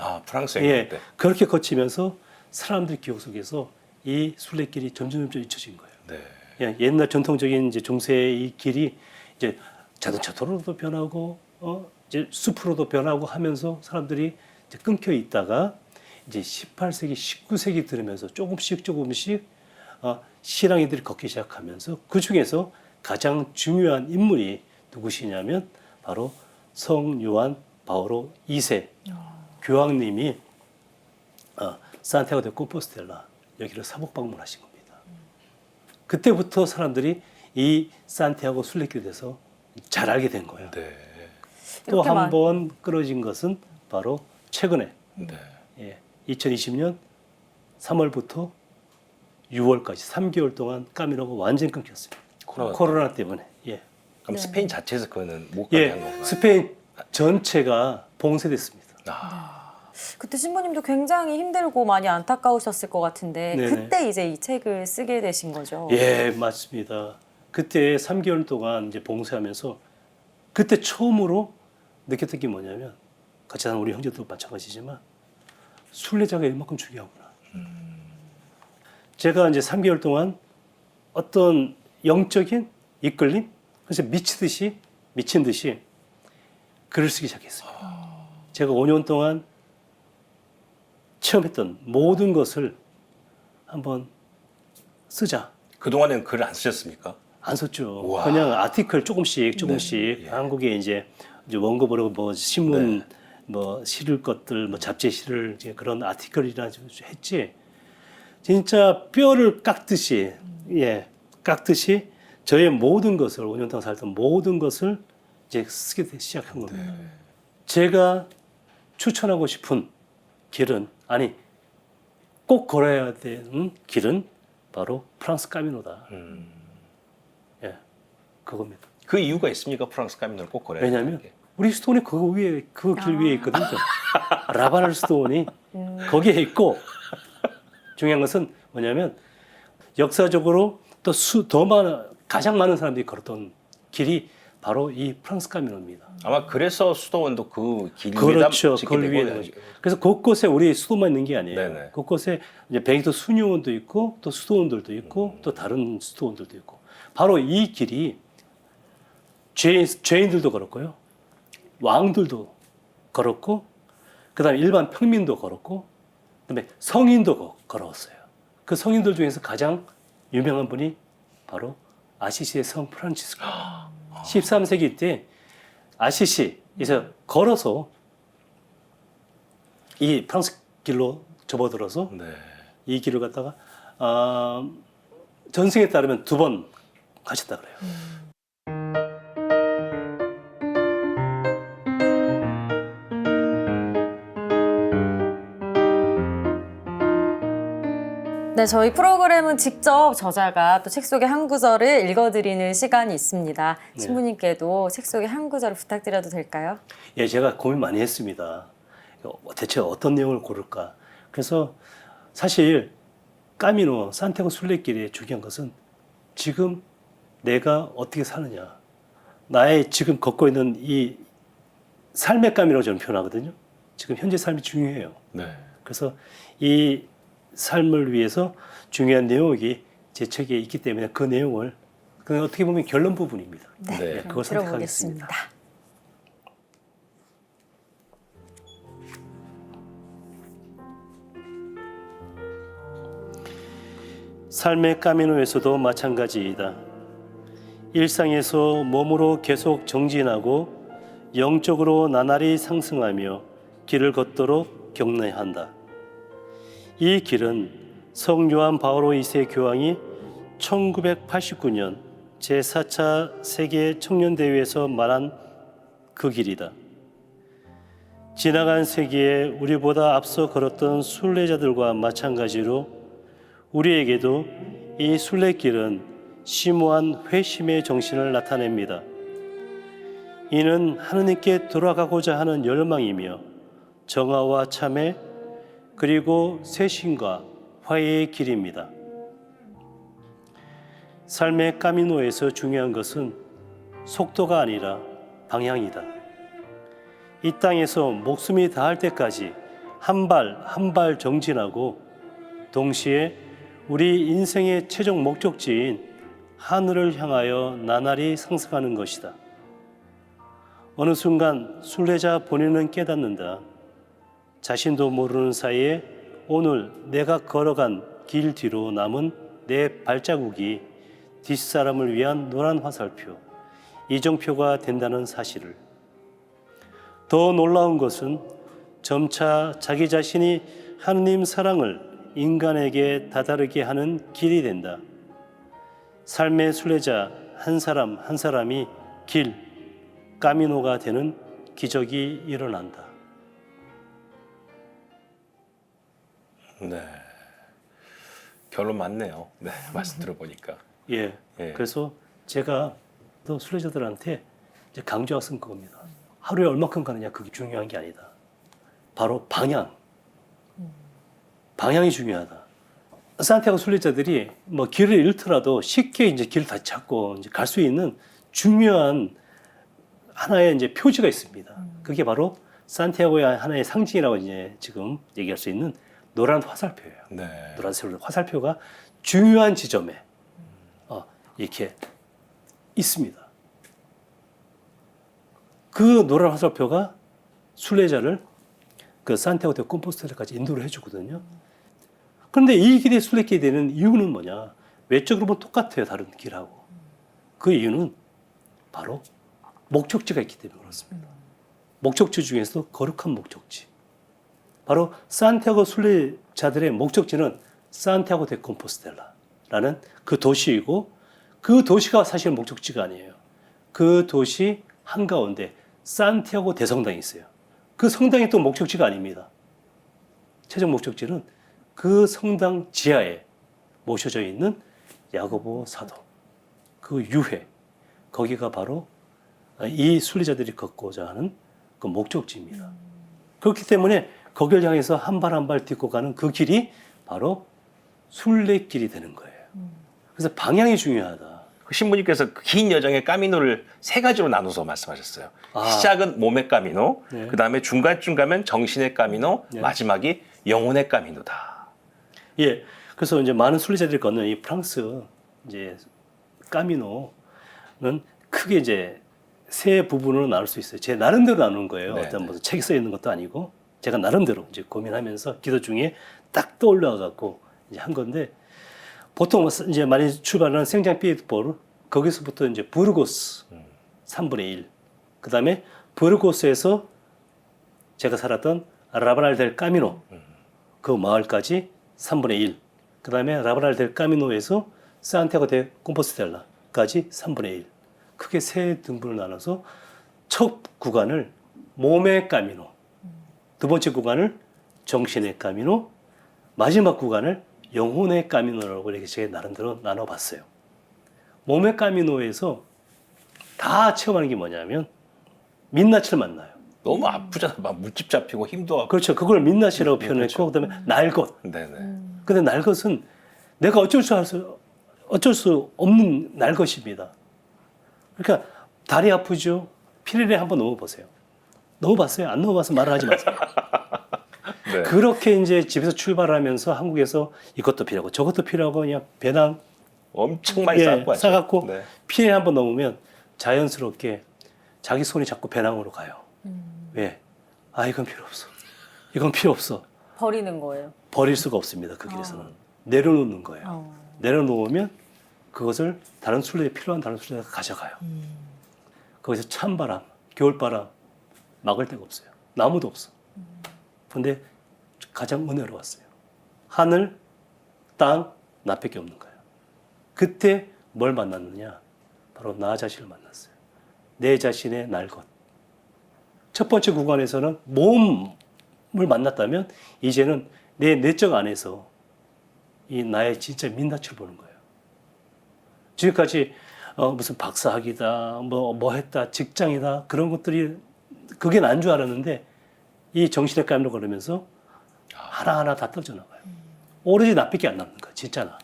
Speaker 1: 아, 프랑스 여행
Speaker 4: 예,
Speaker 1: 때.
Speaker 4: 그렇게 거치면서 사람들 기억 속에서 이 순례길이 점점 잊혀진 거예요.
Speaker 1: 네.
Speaker 4: 예, 옛날 전통적인 이제 중세의 이 길이 이제 자동차 도로로도 변하고 이제 숲으로도 변하고 하면서 사람들이 이제 끊겨 있다가 이제 18세기, 19세기 들으면서 조금씩 신앙이들이 걷기 시작하면서 그 중에서 가장 중요한 인물이 누구시냐면 바로 성 요한 바오로 2세 교황님이 산티아고 데 콤포스텔라 여기를 사복 방문하신 겁니다. 그때부터 사람들이 이 산티아고 순례길에 대해서 잘 알게 된 거예요.
Speaker 1: 네.
Speaker 4: 또
Speaker 2: 이렇게
Speaker 4: 한 번 끊어진 것은 바로 최근에
Speaker 1: 네.
Speaker 4: 2020년 3월부터 6월까지 3개월 동안 까미노가 완전히 끊겼어요. 코로나 때문에. 예.
Speaker 1: 그럼
Speaker 2: 네.
Speaker 1: 스페인 자체에서 그거는 못 가게 한
Speaker 4: 예.
Speaker 1: 건가요?
Speaker 4: 스페인 전체가 봉쇄됐습니다.
Speaker 2: 그때 신부님도 굉장히 힘들고 많이 안타까우셨을 것 같은데
Speaker 4: 네네.
Speaker 2: 그때 이제 이 책을 쓰게 되신 거죠.
Speaker 4: 예, 맞습니다. 그때 3개월 동안 이제 봉쇄하면서 그때 처음으로 느꼈던 게 뭐냐면 같이 사는 우리 형제도 마찬가지지만 순례자가 이만큼 중요하구나. 제가 이제 3개월 동안 어떤 영적인 이끌림, 그래서 미친 듯이 글을 쓰기 시작했습니다. 제가 5년 동안 체험했던 모든 것을 한번 쓰자.
Speaker 1: 그동안에는 글을 안 쓰셨습니까?
Speaker 4: 안 썼죠.
Speaker 1: 우와.
Speaker 4: 그냥 아티클 조금씩
Speaker 1: 예.
Speaker 4: 한국에 이제 원고으로 뭐 신문
Speaker 1: 네.
Speaker 4: 뭐 실을 것들 뭐 잡지에 실을 이제 그런 아티클이라 했지. 진짜 뼈를 깎듯이 저의 모든 것을 5년 동안 살던 모든 것을 이제 쓰게 시작한 겁니다.
Speaker 1: 네.
Speaker 4: 제가 추천하고 싶은 길은 꼭 걸어야 되는 길은 바로 프랑스 까미노다. 예, 그겁니다.
Speaker 1: 그 이유가 있습니까? 프랑스 까미노를 꼭 걸어야
Speaker 4: 왜냐하면
Speaker 1: 되는 게?
Speaker 4: 우리 스톤이 그 길 위에 있거든요. 라바날 스톤이 거기에 있고 중요한 것은 뭐냐면 역사적으로 또 가장 많은 사람들이 걸었던 길이 바로 이 프랑스 까미노입니다.
Speaker 1: 아마 그래서 수도원도 그 길 위에다
Speaker 4: 그렇죠.
Speaker 1: 짓게
Speaker 4: 그걸
Speaker 1: 된
Speaker 4: 위에
Speaker 1: 거네요.
Speaker 4: 거죠. 그래서 곳곳에 우리 수도만 있는 게 아니에요.
Speaker 1: 네네.
Speaker 4: 곳곳에 이제 베네딕토 수녀원도 있고 또 수도원들도 있고 또 다른 수도원들도 있고 바로 이 길이 죄인들도 걸었고요. 왕들도 걸었고 그다음에 일반 평민도 걸었고 그다음에 성인도 걸었어요. 그 성인들 중에서 가장 유명한 분이 바로 아시시의 성 프란치스코. 13세기 때 아시시에서 걸어서 이 프랑스 길로 접어들어서
Speaker 1: 네.
Speaker 4: 이 길을 갖다가 전승에 따르면 2번 가셨다 그래요.
Speaker 2: 네, 저희 프로그램은 직접 저자가 또 책 속의 한 구절을 읽어드리는 시간이 있습니다.
Speaker 4: 네.
Speaker 2: 신부님께도 책 속의 한 구절을 부탁드려도 될까요?
Speaker 4: 예, 제가 고민 많이 했습니다. 대체 어떤 내용을 고를까? 그래서 사실 까미노 산티아고 순례길의 중요한 것은 지금 내가 어떻게 사느냐. 나의 지금 걷고 있는 이 삶의 까미노 저는 표현하거든요. 지금 현재 삶이 중요해요.
Speaker 1: 네.
Speaker 4: 그래서 이 삶을 위해서 중요한 내용이 제 책에 있기 때문에 그 내용을 그냥 어떻게 보면 결론 부분입니다.
Speaker 1: 네.
Speaker 2: 그럼
Speaker 4: 그걸 선택하겠습니다.
Speaker 2: 들어보겠습니다.
Speaker 4: 삶의 까미노에서도 마찬가지이다. 일상에서 몸으로 계속 정진하고 영적으로 나날이 상승하며 길을 걷도록 격려한다. 이 길은 성 요한 바오로 2세 교황이 1989년 제4차 세계 청년대회에서 말한 그 길이다. 지나간 세기에 우리보다 앞서 걸었던 순례자들과 마찬가지로 우리에게도 이 순례길은 심오한 회심의 정신을 나타냅니다. 이는 하느님께 돌아가고자 하는 열망이며 정화와 참회 그리고 쇄신과 화해의 길입니다. 삶의 까미노에서 중요한 것은 속도가 아니라 방향이다. 이 땅에서 목숨이 다할 때까지 한 발 한 발 정진하고 동시에 우리 인생의 최종 목적지인 하늘을 향하여 나날이 상승하는 것이다. 어느 순간 순례자 본인은 깨닫는다. 자신도 모르는 사이에 오늘 내가 걸어간 길 뒤로 남은 내 발자국이 뒷사람을 위한 노란 화살표, 이정표가 된다는 사실을. 더 놀라운 것은 점차 자기 자신이 하느님 사랑을 인간에게 다다르게 하는 길이 된다. 삶의 순례자 한 사람 한 사람이 길, 까미노가 되는 기적이 일어난다.
Speaker 1: 네. 결론 맞네요. 네, 말씀 들어보니까.
Speaker 4: 예.
Speaker 1: 예.
Speaker 4: 그래서 제가 또 순례자들한테 이제 강조하고 쓴 겁니다. 하루에 얼마큼 가느냐 그게 중요한 게 아니다. 바로 방향. 방향이 중요하다. 산티아고 순례자들이 뭐 길을 잃더라도 쉽게 이제 길을 다시 찾고 이제 갈 수 있는 중요한 하나의 이제 표지가 있습니다. 그게 바로 산티아고의 하나의 상징이라고 이제 지금 얘기할 수 있는 노란 화살표예요.
Speaker 1: 네.
Speaker 4: 노란색 화살표가 중요한 지점에 이렇게 있습니다. 그 노란 화살표가 순례자를 그 산티아고 데 콤포스텔라까지 인도를 해주거든요. 그런데 이 길이 순례길이 되는 이유는 뭐냐? 외적으로 보면 똑같아요, 다른 길하고. 그 이유는 바로 목적지가 있기 때문에 그렇습니다. 목적지 중에서도 거룩한 목적지. 바로 산티아고 순례자들의 목적지는 산티아고 데 콤포스텔라라는 그 도시이고, 그 도시가 사실 목적지가 아니에요. 그 도시 한가운데 산티아고 대성당이 있어요. 그 성당이 또 목적지가 아닙니다. 최종 목적지는 그 성당 지하에 모셔져 있는 야고보 사도, 그 유해, 거기가 바로 이 순례자들이 걷고자 하는 그 목적지입니다. 그렇기 때문에 거기를 향해서 한 발 한 발 딛고 가는 그 길이 바로 순례길이 되는 거예요. 그래서 방향이 중요하다.
Speaker 1: 그 신부님께서 그 긴 여정의 까미노를 세 가지로 나눠서 말씀하셨어요. 시작은 몸의 까미노,
Speaker 4: 네.
Speaker 1: 그 다음에 중간쯤 가면 정신의 까미노,
Speaker 4: 네.
Speaker 1: 마지막이 영혼의 까미노다.
Speaker 4: 예. 그래서 이제 많은 순례자들이 걷는 이 프랑스 이제 까미노는 크게 이제 세 부분으로 나눌 수 있어요. 제 나름대로 나누는 거예요.
Speaker 1: 네,
Speaker 4: 어떤
Speaker 1: 네.
Speaker 4: 무슨 책이 써 있는 것도 아니고 제가 나름대로 이제 고민하면서 기도 중에 딱 떠올려 갖고 이제 한 건데, 보통 이제 많이 출발하는 생장피에르보르, 거기서부터 이제 부르고스 3분의 1, 그 다음에 부르고스에서 제가 살았던 라바랄 델 까미노 그 마을까지 3분의 1, 그 다음에 라바랄 델 까미노에서 산티아고 데 콤포스텔라까지 3분의 1, 크게 세 등분을 나눠서 첫 구간을 몸의 까미노, 두 번째 구간을 정신의 까미노, 마지막 구간을 영혼의 까미노라고 이렇게 제가 나름대로 나눠봤어요. 몸의 까미노에서 다 체험하는 게 뭐냐면 민낯을 만나요.
Speaker 1: 너무 아프잖아. 막 물집 잡히고 힘도 없고.
Speaker 4: 그렇죠. 그걸 민낯이라고 표현했고,
Speaker 1: 그렇죠.
Speaker 4: 그다음에 날것.
Speaker 1: 네네.
Speaker 4: 근데 날것은 내가 어쩔 수 없는 날것입니다. 그러니까 다리 아프죠. 피레네 한번 넘어보세요. 넘어봤어요? 안 넘어봐서 말을 하지 마세요.
Speaker 1: 네.
Speaker 4: 그렇게 이제 집에서 출발하면서 한국에서 이것도 필요하고 저것도 필요하고 그냥 배낭
Speaker 1: 엄청 많이 쌓고 왔죠.
Speaker 4: 싸갖고
Speaker 1: 네.
Speaker 4: 피레네 한번 넘으면 자연스럽게 자기 손이 자꾸 배낭으로 가요. 왜? 아, 이건 필요 없어. 이건 필요 없어.
Speaker 2: 버리는 거예요.
Speaker 4: 버릴 수가 없습니다. 그 길에서는. 내려놓는 거예요. 내려놓으면 그것을 다른 순례에 필요한 다른 순례가 가져가요. 거기서 찬바람, 겨울바람 막을 데가 없어요. 나무도 없어. 근데 가장 은혜로웠어요. 하늘, 땅, 나밖에 없는 거예요. 그때 뭘 만났느냐? 바로 나 자신을 만났어요. 내 자신의 날것. 첫 번째 구간에서는 몸을 만났다면 이제는 내 내적 안에서 이 나의 진짜 민낯을 보는 거예요. 지금까지 무슨 박사학위다, 뭐 했다, 직장이다, 그런 것들이 그게 난 줄 알았는데 이 정신의 까미로 걸으면서 하나하나 다 떨어져나가요. 오로지 나밖에 안 남는 거야, 진짜 나.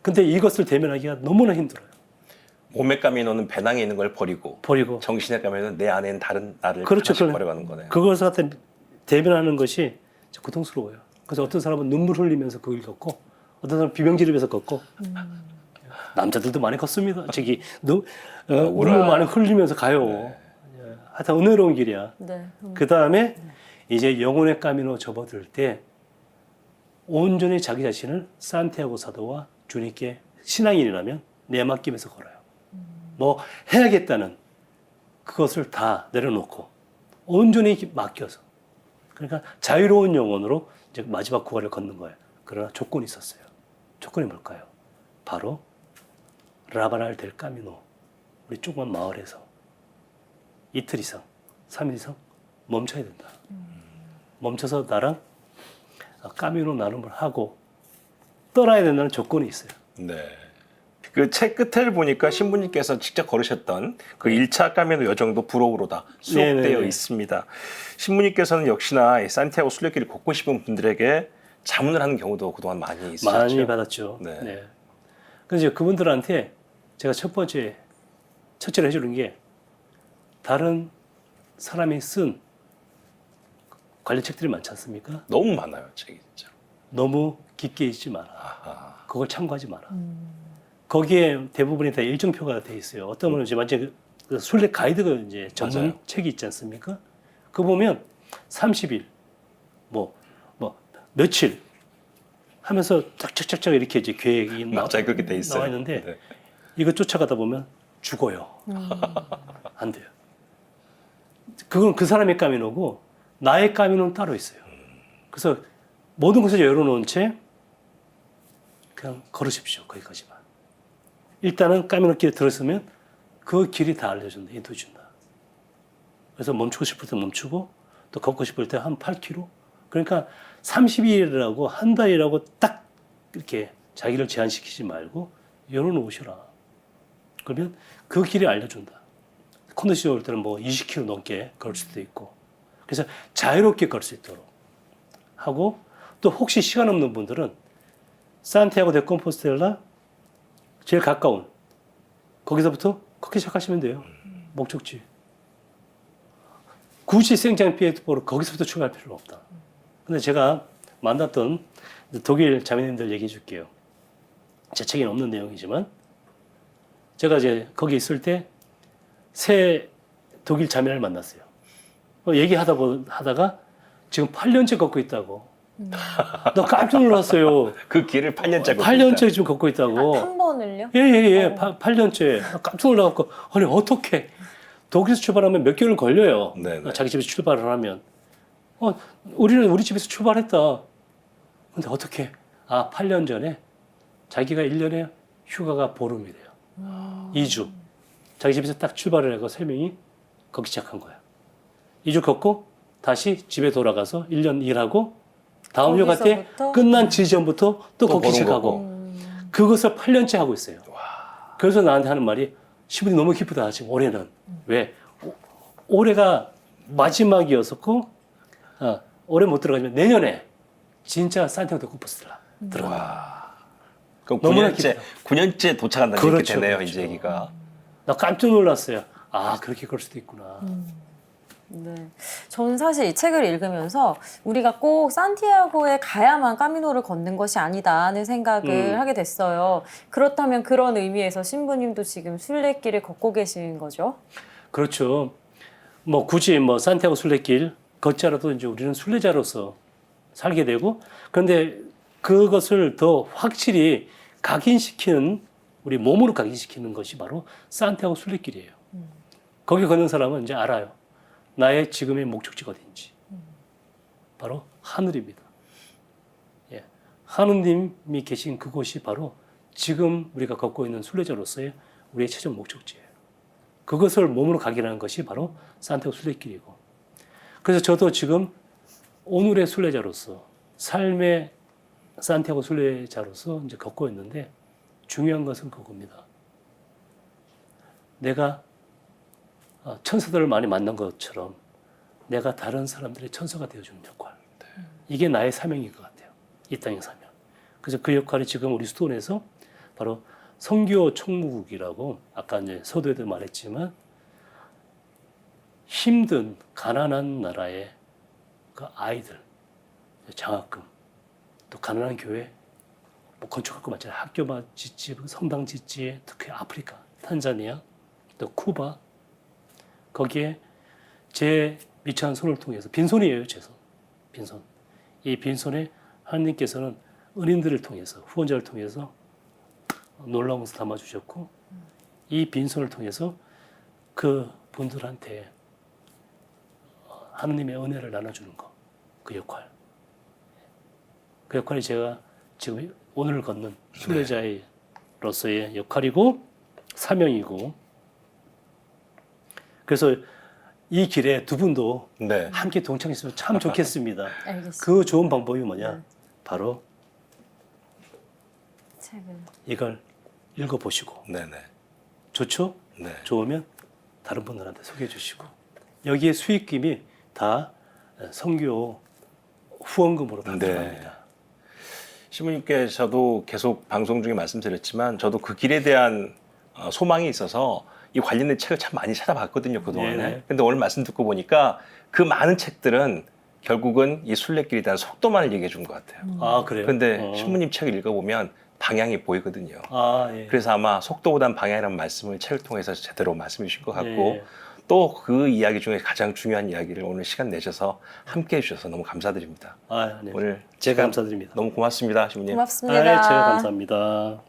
Speaker 4: 근데 이것을 대면하기가 너무나 힘들어요.
Speaker 1: 몸의 까미노는 배낭에 있는 걸 버리고
Speaker 4: 버리고.
Speaker 1: 정신의 까미노는 내 안에 있는 다른 나를
Speaker 4: 그렇죠.
Speaker 1: 하나씩 버려가는 거네요.
Speaker 4: 그것을 갖다 대변하는 것이 고통스러워요. 그래서 어떤 사람은 눈물 흘리면서 그 길 걷고 어떤 사람은 비명 지르면서 걷고 남자들도 많이 걷습니다. 눈물 많이 흘리면서 가요. 하여튼 은혜로운 길이야.
Speaker 2: 네.
Speaker 4: 그 다음에 이제 영혼의 까미노 접어들 때 온전히 자기 자신을 산티아고 사도와 주님께 신앙인이라면 내맡김에서 걸어요. 뭐 해야겠다는 그것을 다 내려놓고 온전히 맡겨서 그러니까 자유로운 영혼으로 이제 마지막 구간을 걷는 거예요. 그러나 조건이 있었어요. 조건이 뭘까요? 바로 라바랄 델 까미노 우리 조그만 마을에서 이틀 이상, 3일 이상 멈춰야 된다. 멈춰서 나랑 까미노 나눔을 하고 떠나야 된다는 조건이 있어요.
Speaker 1: 네. 그 책 끝을 보니까 신부님께서 직접 걸으셨던 그 1차 까미노 여정도 부록으로 다 수록되어
Speaker 4: 네네네.
Speaker 1: 있습니다. 신부님께서는 역시나 이 산티아고 순례길을 걷고 싶은 분들에게 자문을 하는 경우도 그동안 많이 있었죠.
Speaker 4: 많이 받았죠.
Speaker 1: 네.
Speaker 4: 네. 그래서 이제 그분들한테 제가 첫째로 해주는 게 다른 사람이 쓴 관련 책들이 많지 않습니까?
Speaker 1: 너무 많아요, 책이 진짜.
Speaker 4: 너무 깊게 읽지 마라.
Speaker 1: 아하.
Speaker 4: 그걸 참고하지 마라. 거기에 대부분이 다 일정표가 돼 있어요. 어떤 분은 이제 완전 그 순례 가이드가 이제 전문
Speaker 1: 맞아요.
Speaker 4: 책이 있지 않습니까? 그거 보면 30일, 뭐 며칠 하면서 짝짝짝짝 이렇게 이제 계획이
Speaker 1: 맞아요, 그렇게 돼 있어요.
Speaker 4: 나와 있는데
Speaker 1: 네.
Speaker 4: 이거 쫓아가다 보면 죽어요. 안 돼요. 그건 그 사람의 까미노고 나의 까미노는 따로 있어요. 그래서 모든 것을 열어놓은 채 그냥 걸으십시오. 거기까지만. 일단은 까미노 길에 들었으면 그 길이 다 알려준다. 인도해준다. 그래서 멈추고 싶을 때 멈추고 또 걷고 싶을 때 한 8km. 그러니까 30일이라고 한 달이라고 딱 이렇게 자기를 제한시키지 말고 열어놓으셔라. 그러면 그 길이 알려준다. 컨디션이 올 때는 뭐 20km 넘게 걸 수도 있고. 그래서 자유롭게 걸 수 있도록 하고 또 혹시 시간 없는 분들은 산티아고 데 콤포스텔라 제일 가까운 거기서부터 걷기 시작하시면 돼요. 목적지. 굳이 생장피에트보로 거기서부터 출발할 필요는 없다. 근데 제가 만났던 독일 자매님들 얘기해 줄게요. 제 책에는 없는 내용이지만 제가 이제 거기 있을 때 새 독일 자매를 만났어요. 얘기하다가 지금 8년째 걷고 있다고. 너 깜짝 놀랐어요.
Speaker 1: 그 길을 8년째 걷고
Speaker 4: 8년째
Speaker 1: 있다.
Speaker 4: 지금 걷고 있다고.
Speaker 2: 한 번을요?
Speaker 4: 예. 8년째. 깜짝 놀라갖고, 아니, 어떻게. 독일에서 출발하면 몇 개월 걸려요.
Speaker 1: 네네.
Speaker 4: 자기 집에서 출발을 하면. 우리는 우리 집에서 출발했다. 근데 어떻게. 8년 전에 자기가 1년에 휴가가 보름이래요. 2주. 자기 집에서 딱 출발을 하고 3명이 걷기 시작한 거야. 2주 걷고 다시 집에 돌아가서 1년 일하고 다음 휴가 때
Speaker 2: 거기서부터?
Speaker 4: 끝난 지점부터 또 걷기
Speaker 1: 보는
Speaker 4: 시작하고
Speaker 1: 거고.
Speaker 4: 그것을 8년째 하고 있어요. 그래서 나한테 하는 말이 시분이 너무 기쁘다. 지금 올해는. 왜? 올해가 마지막이었었고 올해 못 들어가지만 내년에 진짜 산티아고 데 콤포스텔라 들어가.
Speaker 1: 그럼
Speaker 4: 너무나
Speaker 1: 9년째 도착한다는
Speaker 4: 그렇죠,
Speaker 1: 얘기 되네요,
Speaker 4: 그렇죠.
Speaker 1: 이제 얘기가.
Speaker 4: 나 깜짝 놀랐어요. 그렇게 걸 수도 있구나.
Speaker 2: 네. 저는 사실 이 책을 읽으면서 우리가 꼭 산티아고에 가야만 까미노를 걷는 것이 아니다는 생각을 하게 됐어요. 그렇다면 그런 의미에서 신부님도 지금 순례길을 걷고 계신 거죠?
Speaker 4: 그렇죠. 뭐 굳이 뭐 산티아고 순례길 걷자라도 이제 우리는 순례자로서 살게 되고 그런데 그것을 더 확실히 각인시키는 우리 몸으로 각인시키는 것이 바로 산티아고 순례길이에요. 거기 걷는 사람은 이제 알아요. 나의 지금의 목적지가 어딘지. 바로 하늘입니다. 예. 하느님이 계신 그곳이 바로 지금 우리가 걷고 있는 순례자로서의 우리의 최종 목적지예요. 그것을 몸으로 각인하는 것이 바로 산티아고 순례길이고. 그래서 저도 지금 오늘의 순례자로서 삶의 산티아고 순례자로서 이제 걷고 있는데 중요한 것은 그겁니다. 내가 천사들을 많이 만난 것처럼 내가 다른 사람들의 천사가 되어주는 역할. 이게 나의 사명인 것 같아요. 이 땅의 사명. 그래서 그 역할이 지금 우리 수도원에서 바로 선교 총무국이라고 아까 이제 서두에도 말했지만 힘든 가난한 나라의 그 아이들 장학금, 또 가난한 교회 뭐 건축할 거 많잖아요. 학교 짓지, 성당 짓지, 특히 아프리카, 탄자니아, 또 쿠바 거기에 제 미처한 손을 통해서 빈손이에요, 제 손, 빈손. 이 빈손에 하나님께서는 은인들을 통해서 후원자를 통해서 놀라운 것을 담아주셨고 이 빈손을 통해서 그 분들한테 하느님의 은혜를 나눠주는 거, 그 역할. 그 역할이 제가 지금 오늘을 걷는 순례자로서의 역할이고 사명이고 그래서 이 길에 두 분도
Speaker 1: 네.
Speaker 4: 함께 동참했으면 참 좋겠습니다.
Speaker 2: 알겠습니다.
Speaker 4: 그 좋은 방법이 뭐냐? 바로
Speaker 2: 책을.
Speaker 4: 이걸 읽어보시고
Speaker 1: 네네.
Speaker 4: 좋죠?
Speaker 1: 네.
Speaker 4: 좋으면 다른 분들한테 소개해 주시고 여기에 수익금이 다 선교 후원금으로 다
Speaker 1: 네.
Speaker 4: 들어갑니다.
Speaker 1: 신부님께서도 계속 방송 중에 말씀드렸지만 저도 그 길에 대한 소망이 있어서 이 관련된 책을 참 많이 찾아봤거든요, 그동안에.
Speaker 4: 네네.
Speaker 1: 근데 오늘 말씀 듣고 보니까 그 많은 책들은 결국은 이 순례길에 대한 속도만을 얘기해 준 것 같아요.
Speaker 4: 아 그래요?
Speaker 1: 근데 신부님 책을 읽어보면 방향이 보이거든요.
Speaker 4: 아 예.
Speaker 1: 그래서 아마 속도보단 방향이라는 말씀을 책을 통해서 제대로 말씀해 주신 것 같고
Speaker 4: 예.
Speaker 1: 또 그 이야기 중에 가장 중요한 이야기를 오늘 시간 내셔서 함께 해주셔서 너무 감사드립니다.
Speaker 4: 아 네.
Speaker 1: 오늘
Speaker 4: 제가
Speaker 1: 시간
Speaker 4: 감사드립니다.
Speaker 1: 너무 고맙습니다, 신부님.
Speaker 2: 고맙습니다.
Speaker 4: 아, 제가 감사합니다.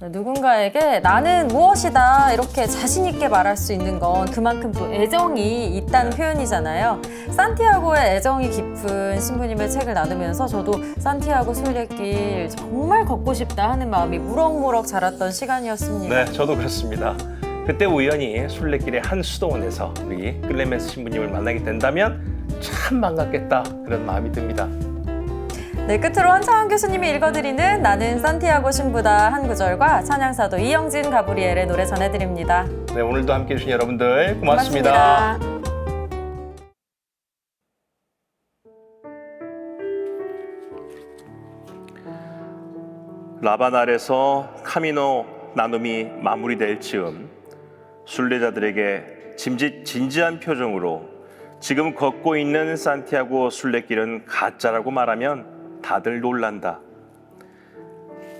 Speaker 2: 누군가에게 나는 무엇이다 이렇게 자신 있게 말할 수 있는 건 그만큼 또 애정이 있다는 표현이잖아요. 산티아고의 애정이 깊은 신부님의 책을 나누면서 저도 산티아고 순례길 정말 걷고 싶다 하는 마음이 무럭무럭 자랐던 시간이었습니다.
Speaker 1: 네, 저도 그렇습니다. 그때 우연히 순례길의 한 수도원에서 우리 클레멘스 신부님을 만나게 된다면 참 반갑겠다 그런 마음이 듭니다.
Speaker 2: 네, 끝으로 한창원 교수님이 읽어드리는 나는 산티아고 신부다 한 구절과 찬양사도 이영진 가브리엘의 노래 전해드립니다.
Speaker 1: 네, 오늘도 함께해 주신 여러분들 고맙습니다. 라바날에서 카미노 나눔이 마무리될 즈음 순례자들에게 진지한 표정으로 지금 걷고 있는 산티아고 순례길은 가짜라고 말하면 다들 놀란다.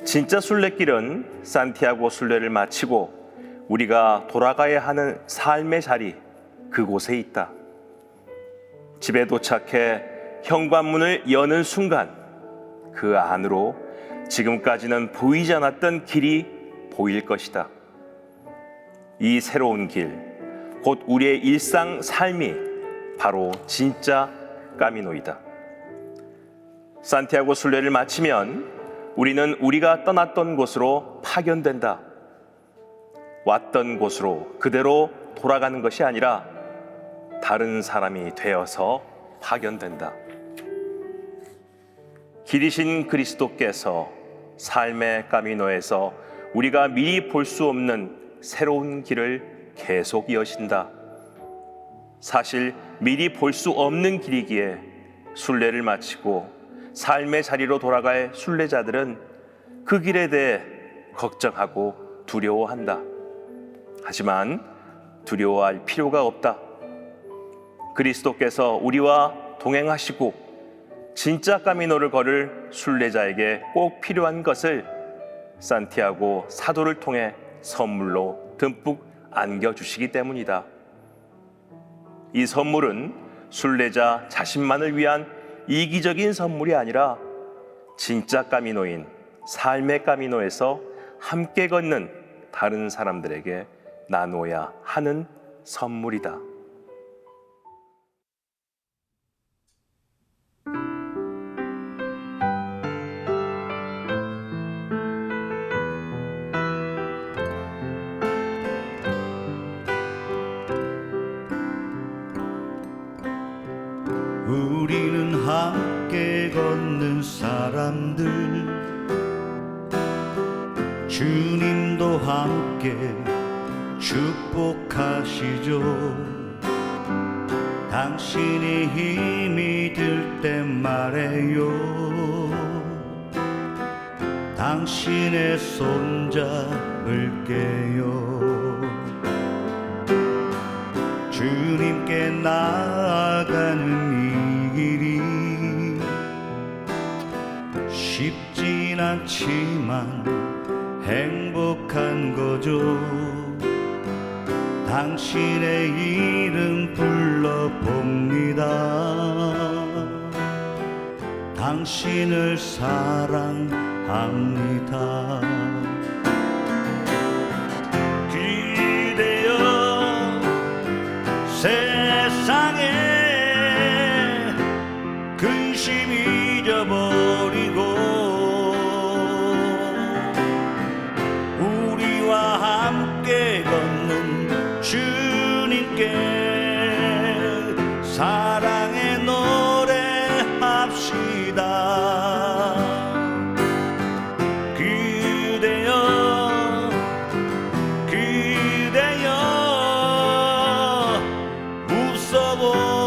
Speaker 1: 진짜 순례길은 산티아고 순례를 마치고 우리가 돌아가야 하는 삶의 자리 그곳에 있다. 집에 도착해 현관문을 여는 순간 그 안으로 지금까지는 보이지 않았던 길이 보일 것이다. 이 새로운 길, 곧 우리의 일상 삶이 바로 진짜 까미노이다. 산티아고 순례를 마치면 우리는 우리가 떠났던 곳으로 파견된다. 왔던 곳으로 그대로 돌아가는 것이 아니라 다른 사람이 되어서 파견된다. 길이신 그리스도께서 삶의 까미노에서 우리가 미리 볼 수 없는 새로운 길을 계속 여신다. 사실 미리 볼 수 없는 길이기에 순례를 마치고 삶의 자리로 돌아갈 순례자들은 그 길에 대해 걱정하고 두려워한다. 하지만 두려워할 필요가 없다. 그리스도께서 우리와 동행하시고 진짜 까미노를 걸을 순례자에게 꼭 필요한 것을 산티아고 사도를 통해 선물로 듬뿍 안겨주시기 때문이다. 이 선물은 순례자 자신만을 위한 이기적인 선물이 아니라 진짜 까미노인 삶의 까미노에서 함께 걷는 다른 사람들에게 나눠야 하는 선물이다.
Speaker 7: 우리는 함께 걷는 사람들 주님도 함께 축복하시죠. 당신이 힘이 들 때 말해요. 당신의 손 잡을게요. 주님께 나아가는 이 않지만 행복한 거죠. 당신의 이름 불러봅니다. 당신을 사랑합니다. 그대여 세상에 근심 잊어버리고 우리와 함께 걷는 주님께 사랑의 노래합시다. 그대여 그대여 웃어보아요.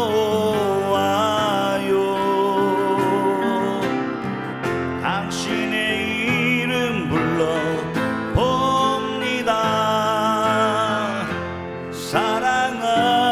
Speaker 7: 당신의 이름 불러봅니다. 사랑합니다.